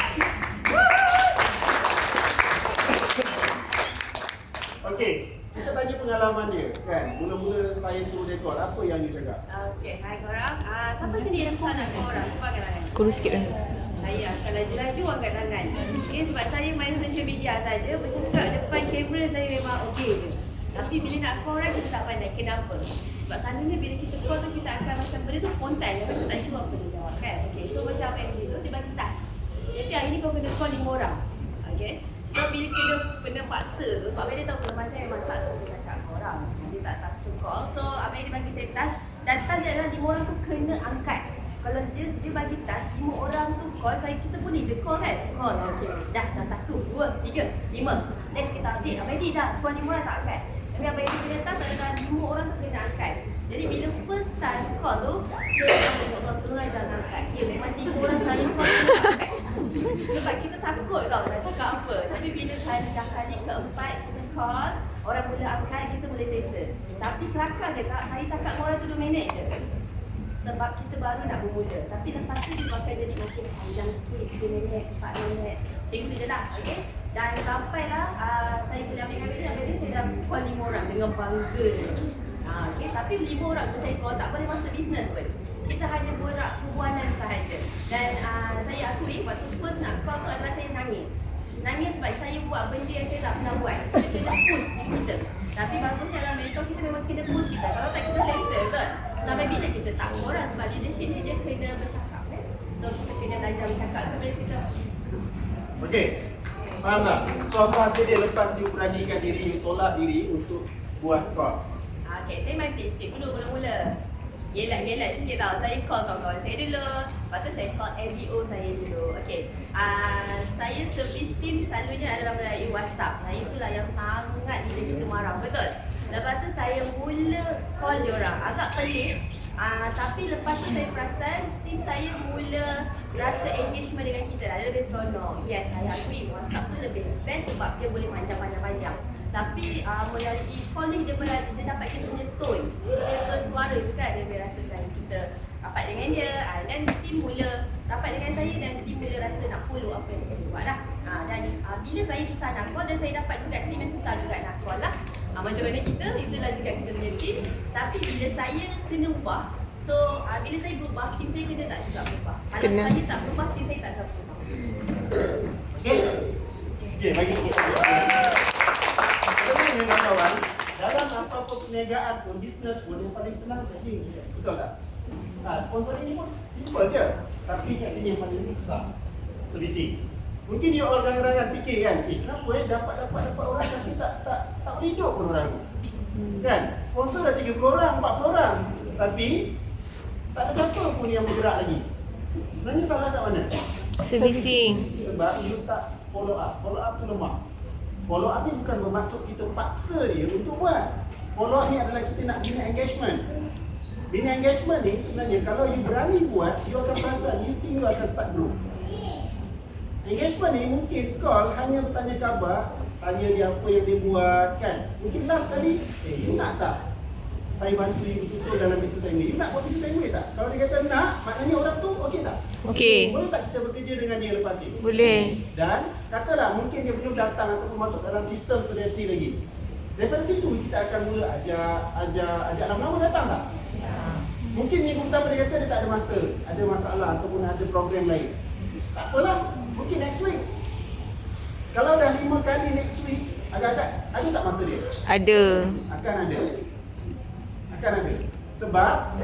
Okey, kita tanya pengalaman dia, kan? Mula-mula saya suruh dia call, apa yang dia cakap? Okay, hai korang. Siapa sini yang susah nak call orang? Cuba angkat tangan. Kurus sikit kan? Saya akan laju-laju angkat tangan. Okay, sebab saya main social media saja, bercakap depan kamera saya memang okey je. Tapi bila nak call orang, kita tak pandai. Kenapa? Sebab selalunya bila kita call tu, kita akan macam benda tu spontan. Kita tak sure apa dia jawab, kan? Okay, so macam apa yang dia tu, dia bagi task. Jadi hari ni kau kena call 5 orang. Okay? So bila kita kena paksa tu, sebab dia tahu kelemahan saya memang tak suka cakap dengan orang. Dia tak task to call. So abang dia bagi saya task, dan task dia adalah 5 orang tu kena angkat. Kalau dia bagi task 5 orang tu call, kita boleh je call kan? Call, okey. Dah 1, 2, 3, 5. Next kita update. Abang dia dah, cuma 5 orang tak angkat. Tapi abang dia punya task adalah 5 orang tu kena angkat. Jadi bila first time call tu, saya tengok tolong jangan angkat. Ya, memang 3 orang saya call kena angkat. Sebab kita takut tau nak cakap apa. Tapi bila kali keempat kita call, orang mula angkat, kita boleh selesa. Tapi kelakar dia tak, saya cakap dengan orang tu 2 minit je. Sebab kita baru nak bermula. Tapi lepas tu dia bakal jadi makin panjang sikit, 3 minit, 4 minit. Macam itu je lah, okay? Dan sampailah saya boleh ambil dia, saya dah call 5 orang dengan bangga. Okay? Tapi 5 orang tu saya call, tak boleh masuk bisnes pun. Kita hanya borak perbualan sahaja. Dan saya akui waktu first nak call tu adalah saya nangis. Nangis sebab saya buat benda yang saya tak pernah buat. Kita dah push diri kita. Tapi bagusnya dalam mentor kita memang kena push kita. Kalau tak kita selesa kan. Sampai bila kita tak orang sebab leadership ni dia kena bercakap kan. So kita kena belajar bercakap kepada kita. Okey. Faham tak? So apa hasil dia lepas you beranikan diri, you tolak diri untuk buat course? Okay, saya main basic dulu mula-mula. Gelak-gelak sikit tau. Saya call kawan-kawan saya dulu. Lepas tu saya call MBO saya dulu. Okay. Saya service team selalunya adalah melalui WhatsApp. Nah itulah yang sangat leader kita marah. Betul? Lepas tu saya mula call diorang. Agak pelik. Tapi lepas tu saya perasan tim saya mula rasa engagement dengan kita. Dia lebih seronok. Yes, saya akui WhatsApp tu lebih best sebab dia boleh panjang-panjang. Tapi melalui call ni dia dapat kita punya tone. Tone suara tu kan dia boleh rasa macam kita rapat dengan dia. Dan tim mula rapat dengan saya dan tim mula rasa nak follow apa yang saya buat lah. Dan bila saya susah nak call dan saya dapat juga tim yang susah juga nak call lah. Macam mana kita, itulah juga kita punya tim. Tapi bila saya kena ubah, so bila saya berubah, tim saya kena tak juga berubah. Kalau saya tak berubah, tim saya tak akan berubah. Okey. Okey, bagi sebenarnya kawan, dalam apa-apa perniagaan pun, bisnes pun yang paling senang setting. Betul tak? Sponsoring ni pun simple je. Tapi kat sini yang paling susah. Servicing. Mungkin dia orang-orang fikir kan, kenapa dapat orang tapi tak boleh hidup pun orang tu. Kan? Sponsor dah 30 orang, 40 orang. Tapi tak ada siapa pun yang bergerak lagi. Sebenarnya salah kat mana? Servicing. Sebab you tak follow up. Follow up tu lemah. Follow up ni bukan bermaksud kita paksa dia untuk buat. Follow up ni adalah kita nak bina engagement. Bina engagement ni sebenarnya kalau you berani buat, you akan perasan, you think you akan start group. Engagement ni mungkin call hanya bertanya khabar, tanya dia apa yang dia buat kan. Mungkin last kali, you nak tak? Saya bantu you betul dalam bisnes Segway. You nak buat bisnes Segway tak? Kalau dia kata nak, maknanya orang tu okey tak? Okey. Boleh tak kita bekerja dengan dia lepas ni? Boleh. Dan katalah mungkin dia belum datang ataupun masuk dalam sistem SDFC lagi. Daripada situ kita akan mula ajak lama-lama datang tak? Mungkin minggu pertama dia kata dia tak ada masa, ada masalah ataupun ada program lain. Tak apalah, mungkin next week. Kalau dah 5 kali next week, agak-agak ada tak masa dia? Ada. Akan ada. Sebab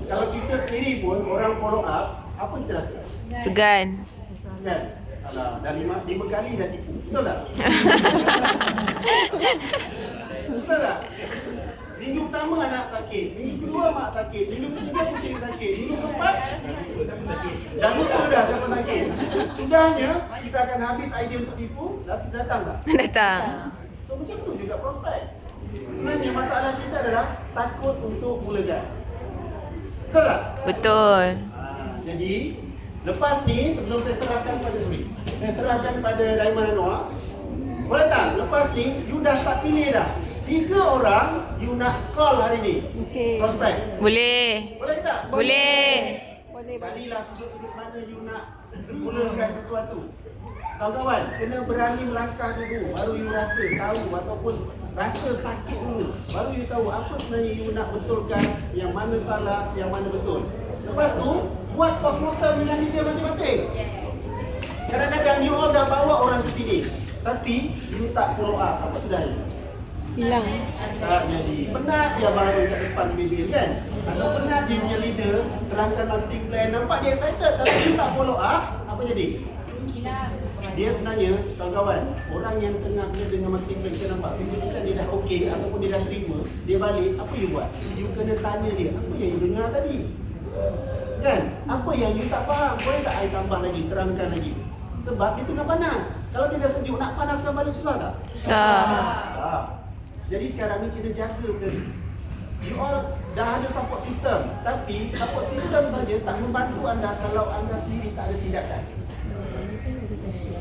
kalau kita sendiri pun orang follow up, apa kita rasa? Segan. Kan? Alah, dah 5 kali dah tipu. Betul tak? Betul tak? Minggu pertama anak sakit, minggu kedua mak sakit, minggu ketiga kucing sakit, minggu keempat dah lupa dah siapa sakit. Sudahnya kita akan habis idea untuk tipu, last kita datang tak? Datang. So macam tu juga prospek. Sebenarnya masalah kita adalah takut untuk mulakan. Betul tak? Betul. Jadi lepas ni sebelum saya serahkan pada saya serahkan pada Daiman Anwar. Boleh tak? Lepas ni you dah start pilih dah. 3 orang you nak call hari ni. Okey. Prospek. Boleh. Boleh tak? Boleh. Carilah sudut-sudut mana you nak mulakan sesuatu. Kawan-kawan, kena berani melangkah dulu baru you rasa tahu ataupun rasa sakit dulu. Baru you tahu apa sebenarnya you nak betulkan, yang mana salah, yang mana betul. Lepas tu, buat postmortem dengan diri masing-masing. Kadang-kadang you all dah bawa orang ke sini, tapi you tak follow up. Apa sudahnya? Hilang. Tak jadi. Penat dia baru kat depan bibir kan? Atau penat dia punya leader terangkan marketing plan, nampak dia excited tapi you tak follow up, apa jadi? Dia sebenarnya, kawan-kawan, orang yang tengah kena dengan marketing plan, kita nampak 50% dia dah okey ataupun dia dah terima, dia balik, apa you buat? You kena tanya dia, apa yang you dengar tadi? Kan? Apa yang you tak faham? Boleh tak I tambah lagi, terangkan lagi? Sebab dia tengah panas. Kalau dia dah sejuk, nak panaskan balik susah tak? Susah. Jadi sekarang ni kita jaga benda ni. You all dah ada support system, tapi support system saja tak membantu anda kalau anda sendiri tak ada tindakan.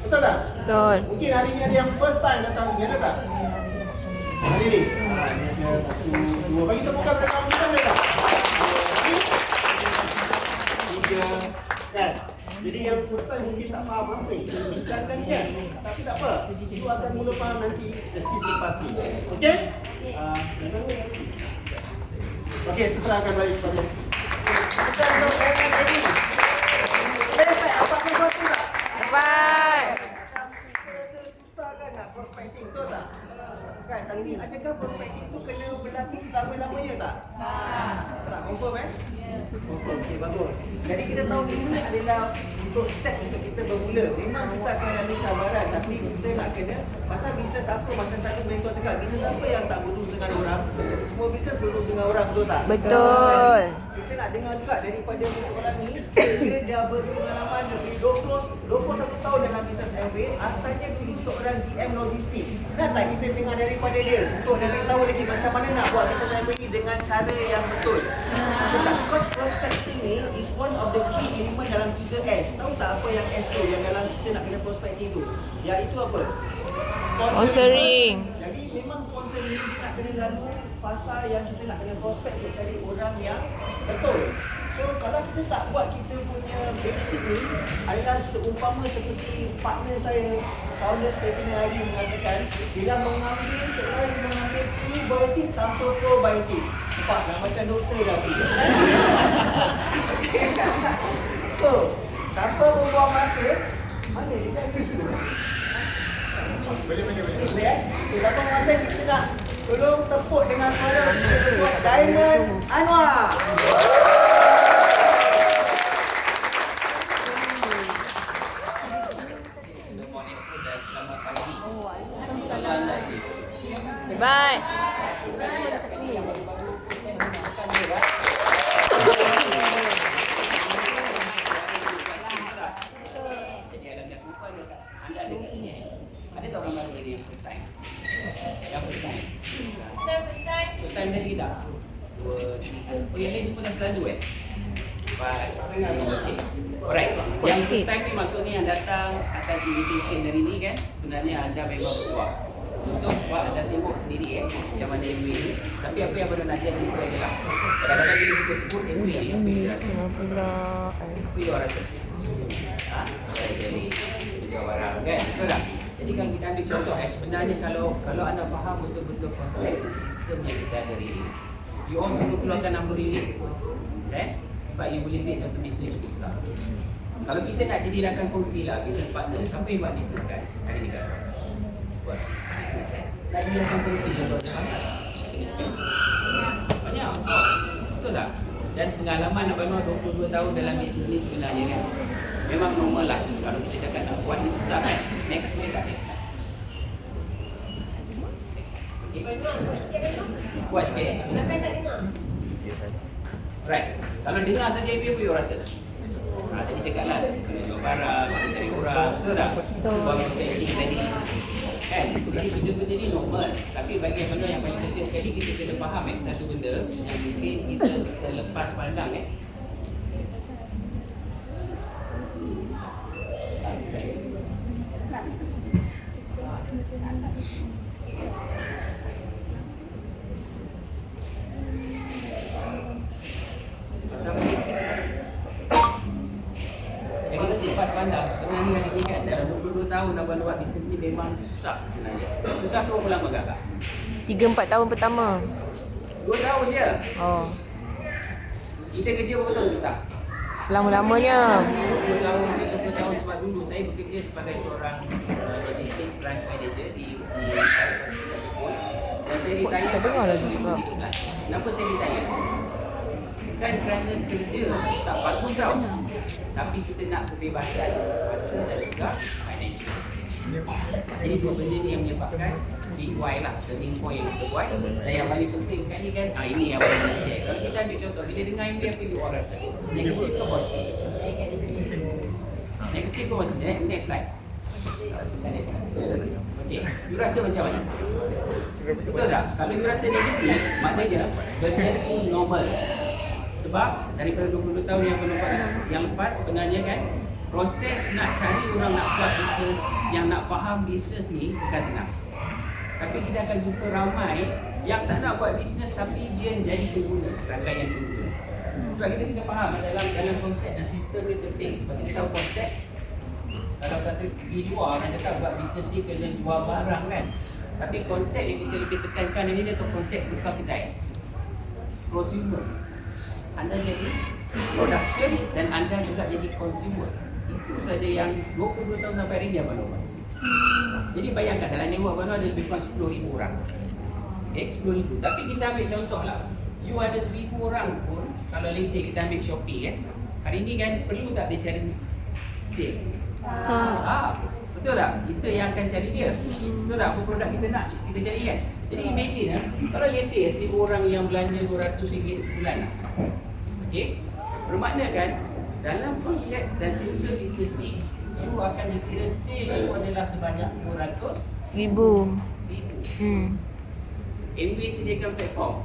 Betul tak? Betul. Mungkin hari ni ada yang first time datang sini, ada tak? Hari ni? Ni ada 1, 2, bagi tepukan pada kawan kita ada tak? 3, kan? Jadi yang first time mungkin tak faham apa yang kita bincangkan kan? Tapi tak apa, itu akan mula faham nanti sesi lepas ni. Okey? Okey, saya serahkan balik kepada kita nak saya ready. Apa sesuatu tak? Dapat. Susah kan nak prospecting, betul tak? Kan? sekarang ni, adakah prospek itu kena berlaku selama-lamanya tak? Tak confirm Confirm, okey bagus. Jadi kita tahu ini adalah untuk step untuk kita bermula. Memang kita akan ada cabaran, tapi kita nak kena, pasal bisnes apa, macam satu mentor cakap, bisnes apa yang tak berurusan dengan orang? Semua bisnes berurusan dengan orang, betul tak? Betul. Kita nak dengar juga daripada seseorang ni, dia dah berpengalaman lebih 21 tahun dalam bisnes MB, asalnya dulu seorang GM logistik. Nak tak kita dengar daripada dia untuk lebih tahu lagi macam mana nak buat bisnes MB ni dengan cara yang betul. Betul tak? Because prospecting ni is one of the key element dalam 3S. Tahu tak apa yang S tu, yang dalam kita nak kena prospecting tu? Iaitu apa? Sponsoring. Jadi memang sponsor ni kita nak kena lalu fasa yang kita nak kena prospek untuk cari orang yang betul. So kalau kita tak buat kita punya basic ni adalah seumpama seperti partner saya, founder Platinum hari mengatakan, bila seorang mengambil prebiotik tanpa probiotik. Nampak dah macam doktor dah tu. So, tanpa membuang masa, mana dia kan begitu? Boleh. Okay, tanpa masa kita nak tolong tepuk dengan suara kita buat Diamond Anwar. Selamat pagi. Hebat. Jadi ada cakupan dekat anda ada kat sini. Ada tak orang baru ni yang first time? Yang first time. First time lagi tak? Oh, yang lain semua dah selalu Baik. Okay. Alright. Yang first time ni maksudnya yang datang atas invitation dari ni kan, sebenarnya anda memang berkuah. Untuk sebab anda tengok sendiri macam mana MBA ni. Tapi apa yang baru nak share simple adalah kadang-kadang bila kita sebut MBA ni, apa yang rasa? Apa yang rasa? Jadi jual barang kan? Betul tak? Jadi kalau kita ambil contoh sebenarnya kalau anda faham betul-betul konsep sistem yang kita ada hari ini, you all cuma keluarkan RM60 kan? Sebab you boleh build satu bisnes cukup besar. Kalau kita nak didirikan kongsi lah business partner, siapa yang buat bisnes kan? Hari ni kan? Buat bisnes kan? Nak didirikan kongsi contohnya banyak. Betul tak? Dan pengalaman Abang Noor 22 tahun dalam bisnes ni sebenarnya kan, memang normal lah. Kalau kita cakap nak buat ni susah kan? Next week tak next time. Kuat sikit. Kenapa tak dengar? Right. Kalau dengar saja ibu you rasa tak? Tadi cakap lah, jual barang, cari orang, betul tak? Buat marketing tadi. Kan? Jadi benda-benda ni normal. Tapi bagi benda yang paling penting sekali, kita kena faham satu benda yang mungkin kita terlepas pandang pandang sebenarnya hari ni kan dalam 22 tahun Abang buat bisnes ni memang susah sebenarnya. Susah tu berapa lama kakak? 3-4 tahun pertama. 2 tahun je. Oh. Kita kerja berapa tahun susah? Selama-lamanya. 20 tahun, 30 tahun sebab dulu saya bekerja sebagai seorang logistik branch manager di salah satu Jepun. Dan saya Kok saya tak dengar lagi juga? Kenapa saya retire? Bukan kerana kerja tak bagus tau. Tapi kita nak kebebasan masa dan juga financial. Jadi dua benda ni yang menyebabkan big why lah, turning point yang kita buat. Dan yang paling penting sekali kan, ini yang saya nak share. Kalau kita ambil contoh, bila dengar ini apa you orang rasa? Negatif ke positif? Negatif ke positif? Next slide. Okay, you rasa macam mana? Betul tak? Kalau you rasa negatif, maknanya benda ni normal. Sebab daripada 22 tahun yang lepas sebenarnya kan, proses nak cari orang nak buat bisnes, yang nak faham bisnes ni bukan senang. Tapi kita akan jumpa ramai yang tak nak buat bisnes tapi dia jadi pengguna, rangkaian pengguna. Sebab kita kena faham dalam konsep dan sistem ni penting. Sebab kita tahu konsep, kalau kata di luar orang cakap buat bisnes ni kena jual barang kan. Tapi konsep yang kita lebih tekankan ini adalah konsep buka kedai. Prosumer. Anda jadi production dan anda juga jadi consumer. Itu saja yang 22 tahun sampai hari ini Abang Noor. Jadi bayangkan dalam network Abang Noor ada lebih kurang 10,000 orang. Okay, 10,000. Tapi kita ambil contoh lah. You ada 1,000 orang pun, kalau let's say kita ambil Shopee kan. Hari ni kan perlu tak dia cari sale? Betul tak? Kita yang akan cari dia. Betul tak? Apa produk kita nak, kita cari kan? Jadi imagine kalau let's say 1,000 orang yang belanja RM200 sebulan lah. Okay? Bermakna kan, dalam konsep dan sistem bisnes ni, you akan dikira sale you adalah sebanyak 200,000. MW sediakan platform.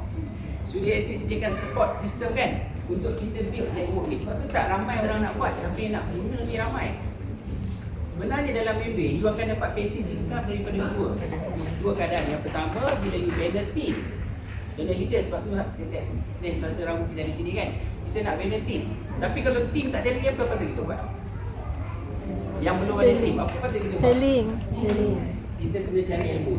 Sudia SC sediakan support sistem kan untuk kita build network ni. Sebab tu tak ramai orang nak buat, tapi nak guna ni ramai. Sebenarnya dalam MW, you akan dapat passive income daripada dua keadaan. Yang pertama, bila you banner team. Banner leader, sebab tu dekat bisnes masa rambut kita di sini kan. Kita nak banner team. Tapi kalau team tak ada lagi, apa patut kita buat? Yang belum ada team, apa patut kita buat? Selling. Kita kena cari ilmu.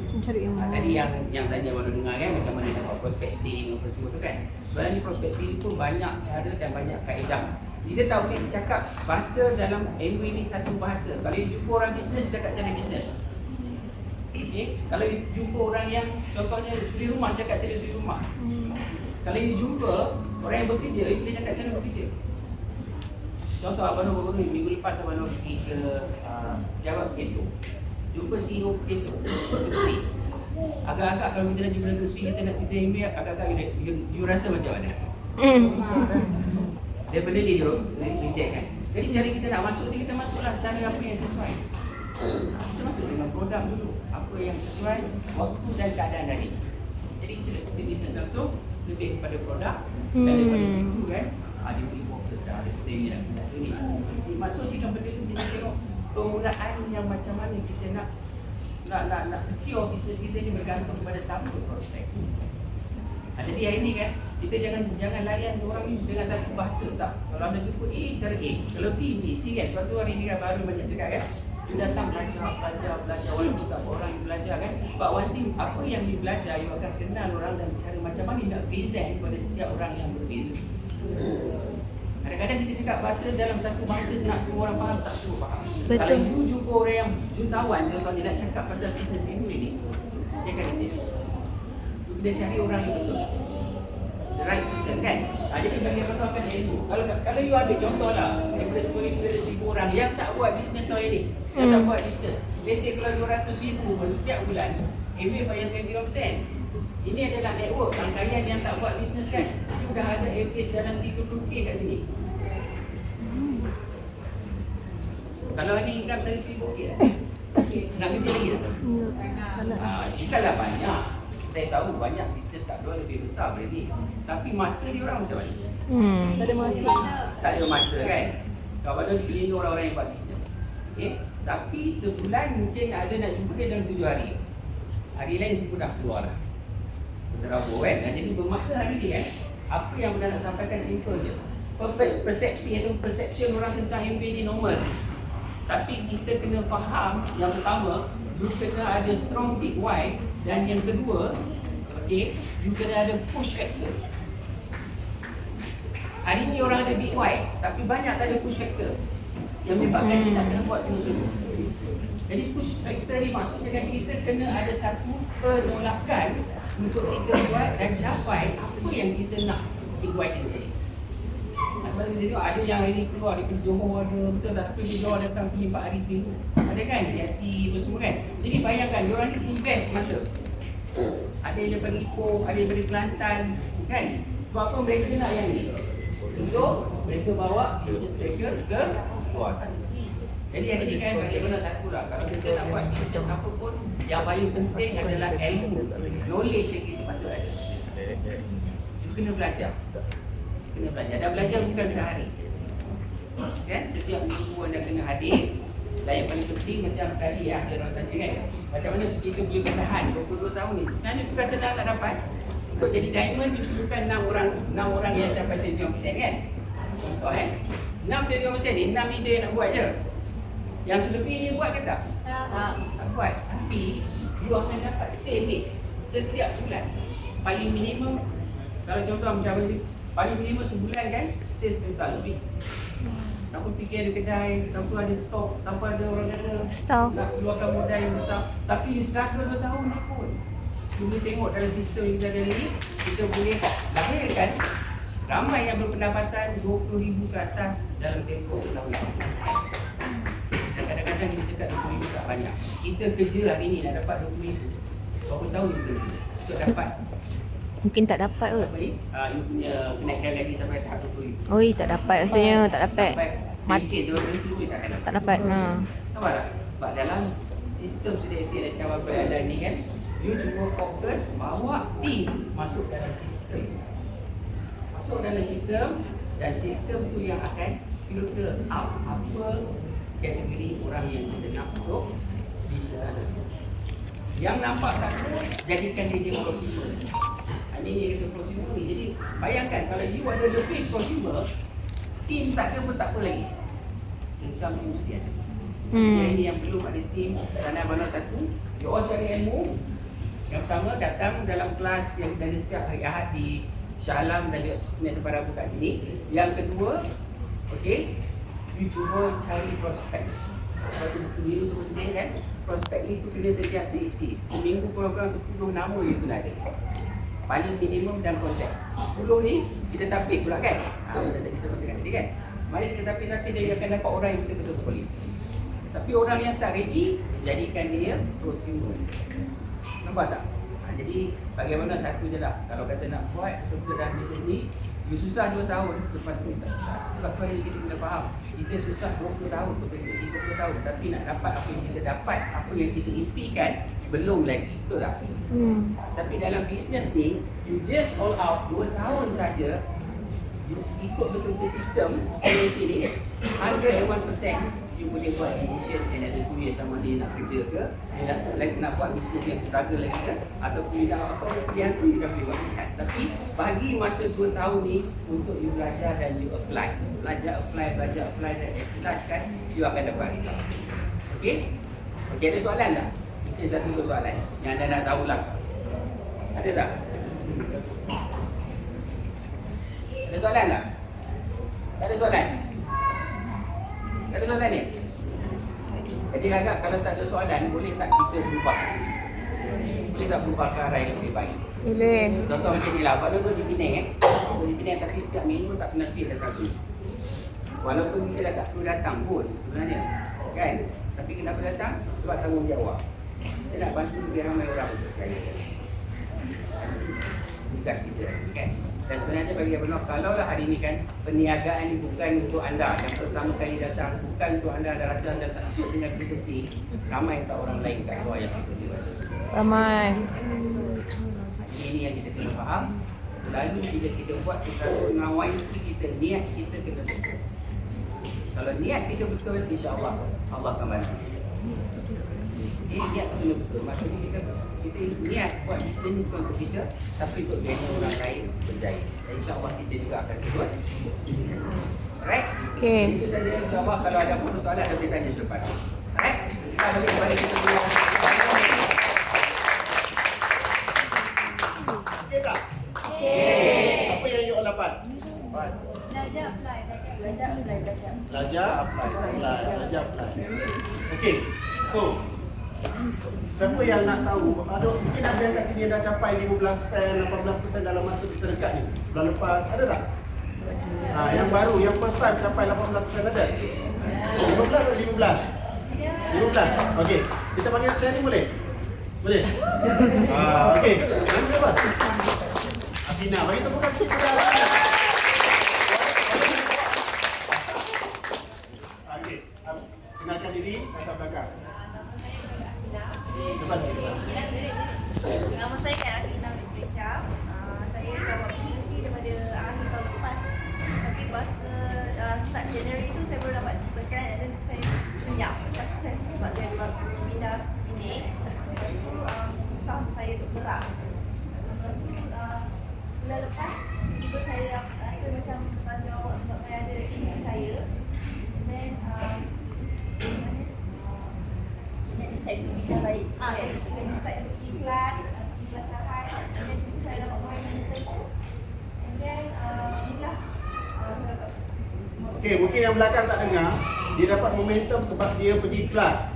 Mencari ilmu. Tadi yang tadi abang dengar kan, macam mana dapat prospecting apa semua tu kan. Sebenarnya prospecting pun banyak cara dan banyak kaedah. Kita tak boleh cakap bahasa dalam MW ni satu bahasa. Kalau you jumpa orang bisnes, cakap cara bisnes. Okay? Kalau you jumpa orang yang contohnya suri rumah, cakap cara suri rumah. Kalau you jumpa orang yang bekerja, you boleh cakap cara bekerja. Contoh abang baru minggu lepas abang pergi ke Jawab Peso. Jumpa CEO Peso, Sri. Agak-agak kalau kita nak jumpa dengan Sri, kita nak cerita MW, agak-agak you rasa macam mana? Definitely dia reject kan. Jadi cara kita nak masuk ni, kita masuklah cara apa yang sesuai. Kita masuk dengan produk dulu, apa yang sesuai waktu dan keadaan hari. Jadi kita nak cerita bisnes langsung lebih kepada produk dan daripada situ kan dia boleh fokus dah, ada kita yang nak pindah ni. Jadi maksudnya kan benda tu kita tengok penggunaan yang macam mana kita nak secure bisnes kita ni bergantung kepada siapa prospek. Jadi hari ni kan kita jangan layan orang ni dengan satu bahasa tak. Kalau anda jumpa A, cara A. Kalau B, C kan. Sebab tu hari ni kan baru banyak cakap kan. You datang belajar walaupun tak orang yang belajar kan. But one thing, apa yang you belajar, you akan kenal orang dan cara macam mana nak present kepada setiap orang yang berbeza. Kadang-kadang kita cakap bahasa dalam satu bahasa nak semua orang faham, tak semua faham. Betul. Kalau you jumpa orang yang jutawan, contohnya nak cakap pasal bisnes ini, dia akan reject. You kena cari orang yang betul. The right person kan. Jadi bagi orang akan ilmu. Kalau you ambil contoh lah, daripada 10,000 ada 1,000 orang yang tak buat bisnes tahun ini. Yang tak buat bisnes. Biasa kalau 200,000 pun setiap bulan, MW bayar 20%. Ini adalah network rangkaian yang tak buat bisnes kan. You dah ada average dalam 30K kat sini. Kalau hari income saya 1,000 okey tak? Nak kerja lagi tak? Jikalau banyak, saya tahu banyak bisnes kat luar lebih besar daripada ni. Tapi masa dia orang macam mana? Tak ada masa. Tak ada masa kan? Kadang-kadang dipilih orang-orang yang buat bisnes. Okay? Tapi sebulan mungkin ada nak jumpa dia dalam 7 hari. Hari lain semua dah keluar lah. Terabur kan? Jadi bermakna hari ni kan, apa yang anda nak sampaikan simple je. Persepsi atau perception orang tentang MW ni normal. Tapi kita kena faham yang pertama, you kena ada strong big why, dan yang kedua, okay, you kena ada push factor. Hari ni orang ada big why, tapi banyak tak ada push factor yang menyebabkan kita kena buat sungguh-sungguh. Jadi push factor ni maksudnya kan kita kena ada satu penolakan untuk kita buat dan capai apa yang kita nak ikuti tadi. Sebab kita tengok ada yang hari ni keluar daripada Johor ada, betul tak? Sampai Johor datang sini 4 hari seminggu. Ada kan? Yati apa semua kan? Jadi bayangkan, diorang ni invest masa. Ada yang daripada Ipoh, ada yang daripada Kelantan kan? Sebab apa mereka nak yang ni? Untuk mereka bawa bisnes mereka ke luar sana. Jadi hari ni kan bagaimana satu lah, kalau kita nak buat bisnes apa pun, yang paling penting adalah ilmu, knowledge yang kita patut ada. You kena belajar. Kena belajar. Dan belajar bukan sehari. Kan? Setiap minggu anda kena hadir. Dan yang paling penting macam tadi ya, ada orang tanya kan, macam mana kita boleh bertahan 22 tahun ni. Sebenarnya bukan senang nak dapat. Untuk jadi diamond diperlukan 6 orang yang capai 75% kan. Contoh kan, 6 ni 6 leader yang nak buat je. Yang selebihnya buat ke tak? Tak buat. Tapi you akan dapat save setiap bulan. Paling minimum, kalau contoh macam ni, paling minimum sebulan kan, save 1 juta lebih. Tanpa fikir ada kedai, tanpa ada stok, tanpa ada orang kata Stok. nak keluarkan modal yang besar. Tapi you struggle 2 tahun ni pun. you boleh tengok dalam sistem yang kita ada ni, kita boleh lahirkan ramai yang berpendapatan 20,000 ke atas dalam tempoh setahun. Dan kadang-kadang kita cakap 20,000 tak banyak. Kita kerja hari ni nak dapat 20,000. Berapa tahun kita kerja untuk dapat Mungkin tak dapat kot. apa ni? You punya kenaikan gaji sampai tahap 20,000. Oi, tak dapat rasanya, tak dapat. Sampai pencet tu berhenti pun tak akan dapat. Tak dapat. Ha. Nampak tak? Sebab dalam sistem sudah isi dan cara berada ni kan, you cuba fokus bawa tim masuk dalam sistem. Masuk dalam sistem dan sistem tu yang akan filter out apa kategori orang yang kita nak untuk bisnes ada. Yang nampak tak terus, jadikan dia prosumer. Ini dia kata prosumer ni. Jadi bayangkan kalau you ada lebih prosumer, tim tak ada pun tak apa lagi. Income tu mesti ada. Ini yang belum ada tim sana mana satu. You all cari ilmu. Yang pertama datang dalam kelas yang dari setiap hari Ahad di Shah Alam dan di Senin Separa buka sini. Yang kedua, okey, you cuba cari prospek. Sebab buku biru tu penting kan. Prospek list tu kena sentiasa isi. Seminggu kurang-kurang 10 nama itu nak ada. Paling minimum dan kontak. 10 ni kita tapis pula kan. Kita tadi sebut cakap tadi kan. Mari kita tapis-tapis dia akan dapat orang yang betul-betul boleh. Tapi orang yang tak ready, jadikan dia prosumer. Nampak tak? Jadi bagaimana satu je lah. Kalau kata nak buat betul-betul dalam bisnes ni, you susah 2 tahun, lepas tu tak susah. Sebab tu hari kita kena faham, kita susah 20 tahun bekerja, 30 tahun. Tapi nak dapat apa yang kita dapat, apa yang kita impikan, belum lagi. Betul tak? Tapi dalam bisnes ni, you just all out 2 tahun saja, you ikut betul-betul sistem PLC ni, 101% you boleh buat decision yang ada 2 years sama dia nak kerja ke, dia nak buat bisnes yang struggle lagi ke, ataupun dia nak apa pilihan tu dia boleh buat pilihan. Tapi bagi masa 2 tahun ni untuk you belajar dan you apply. Belajar apply dan ikhlaskan, you akan dapat result. Okey? Okey, ada soalan tak? Mungkin satu soalan yang anda nak tahu lah. Ada tak? Ada soalan tak? Tak ada soalan? Tak ada soalan ni? Jadi agak kalau tak ada soalan, boleh tak kita berubah? Boleh tak berubah ke arah yang lebih baik? Boleh. Contoh macam ni lah, walaupun di Penang di Penang tapi setiap minggu tak pernah feel datang sini. Walaupun kita dah tak perlu datang pun sebenarnya, kan? Tapi kenapa datang? Sebab tanggungjawab. Kita nak bantu lebih ramai orang percaya. Tugas kita, kan? Dan sebenarnya bagi Abang Noh, kalaulah hari ini kan perniagaan ini bukan untuk anda yang pertama kali datang, bukan untuk anda rasa anda tak suit dengan bisnes ni, ramai tak orang lain kat luar yang kita buat. Ramai. Ini yang kita kena faham. Selalu bila kita buat sesuatu dengan YT kita, niat kita kena betul. Kalau niat kita betul, insya-Allah Allah akan bantu. Niat kena betul. Maksudnya kita niat buat bisnes ni bukan untuk kita, tapi untuk bina orang lain berjaya. Dan insya-Allah kita juga akan buat. Alright? Okey. Itu saja, insya-Allah. Kalau ada pun soalan ada boleh tanya selepas. Alright? Kita balik kepada kita semua. Okey tak? Okey. Apa yang you all dapat? Belajar apply. Belajar, apply. Okey. So, siapa yang nak tahu, mungkin ada yang kat sini yang dah capai 15%, 18% dalam masa kita dekat ni. Bulan lepas, ada tak? Yang baru, yang first time capai 18% ada? 15 atau 15? 15? Okey, kita panggil sharing boleh? Boleh? Okey, nama siapa? Afina, bagi tepuk kasih kepada Afina. Okey, kenalkan diri, kata belakang. Nama saya kan Afina Fitrisha. Saya dah buat bisnes ni daripada akhir tahun lepas. Tapi masa start Januari tu saya baru dapat 2% dan saya senyap. Lepas tu saya sebab saya pindah ini. Lepas tu susah saya untuk gerak. Lepas tu bulan lepas tiba saya rasa macam tanggungjawab sebab saya ada ibu saya. Then saya fikir baik. Saya decide untuk ikhlas Ahad. Dan juga saya dapat bahan mental tu. And then, inilah. Okey, mungkin yang belakang tak dengar, dia dapat momentum sebab dia pergi kelas.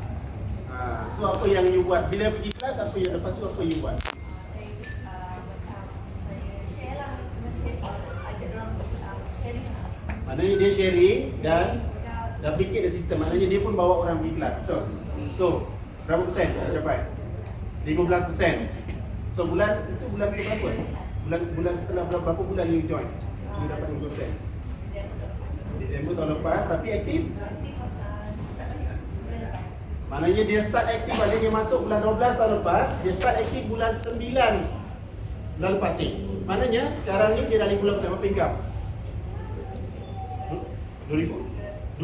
So apa yang you buat? Bila pergi kelas, apa yang lepas tu apa you buat? Saya Maknanya dia sharing dan duplicate the system. Maknanya dia pun bawa orang pergi kelas. Betul? So, berapa persen capai? 15%. So bulan itu bulan berapa? Bulan setelah berapa bulan you join? You dapat 20%. Disember tahun lepas tapi aktif. Maknanya dia start aktif pada dia masuk bulan 12 tahun lepas, dia start aktif bulan 9 bulan lepas ni. Maknanya sekarang ni dia dah 50% apa income? 2,300.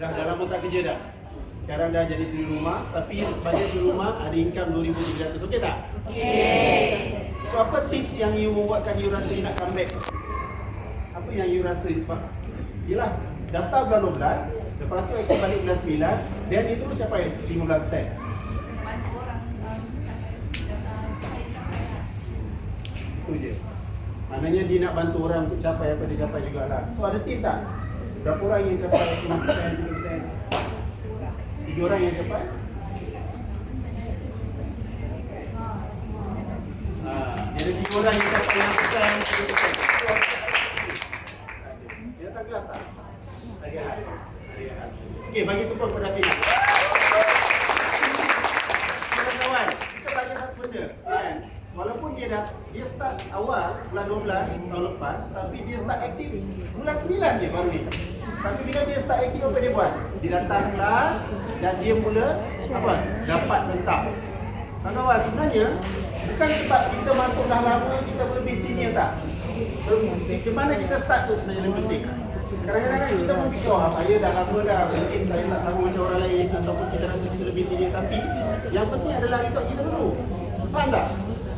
Dah lama tak kerja dah. Sekarang dah jadi suri rumah, tapi sebagai suri rumah ada income 2,300. Okey tak? Okey. So apa tips yang you membuatkan you rasa you nak come back? Apa yang you rasa sebab? Yalah, daftar bulan 12, lepas tu aktif balik bulan 9, dan itu capai 15%. Itu je. Maknanya dia nak bantu orang untuk capai apa dia capai jugalah. So ada tip tak? Berapa orang yang capai 5%, 3%? 3 orang yang capai? Dia ada 3 orang yang capai 5%, 3%. Dia datang kelas tak? Hari Ahad. Okey, bagi tepuk kepada Fina. Kawan-kawan, kita belajar satu benda kan? Walaupun dia start awal bulan 12 tahun lepas, tapi dia start aktif bulan 9 je baru ni. Tapi bila dia start aktif apa dia buat? Dia datang kelas dan dia mula apa? Dapat mentah. Kawan-kawan, sebenarnya bukan sebab kita masuk dah lama kita lebih senior tak? Ke mana kita start tu sebenarnya lebih penting. Kadang-kadang kan kita pun fikir, saya dah lama dah, mungkin saya tak sama macam orang lain ataupun kita rasa kita lebih senior, tapi yang penting adalah result kita dulu. Faham tak?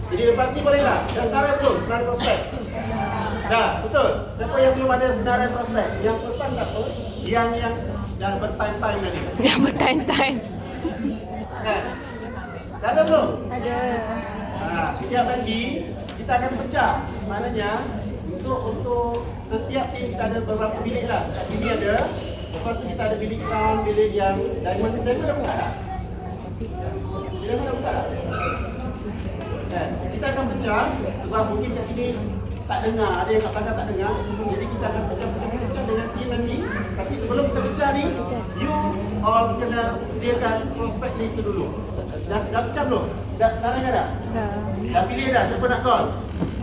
Jadi lepas ni boleh tak? Dah senarai belum? Senarai prospek? Dah, betul? Siapa yang belum ada senarai prospek? Yang pesan tak apa? Yang dah bertime-time tadi. Yang bertime-time. Kan? Dah ada belum? Ada. Sekejap lagi kita akan pecah. Maknanya untuk setiap tim kita ada beberapa bilik lah. Kat sini ada. Lepas tu kita ada bilik sound, bilik yang diamond. Diamond dah buka tak? Diamond dah buka tak? Kita akan pecah sebab mungkin kat sini tak dengar, ada yang kat belakang tak dengar. Jadi kita akan pecah dengan tim nanti. Tapi sebelum kita pecah ni, you all kena sediakan prospect list tu dulu. Dah pecah belum? Dah dengar dah? Dah pilih dah siapa nak call?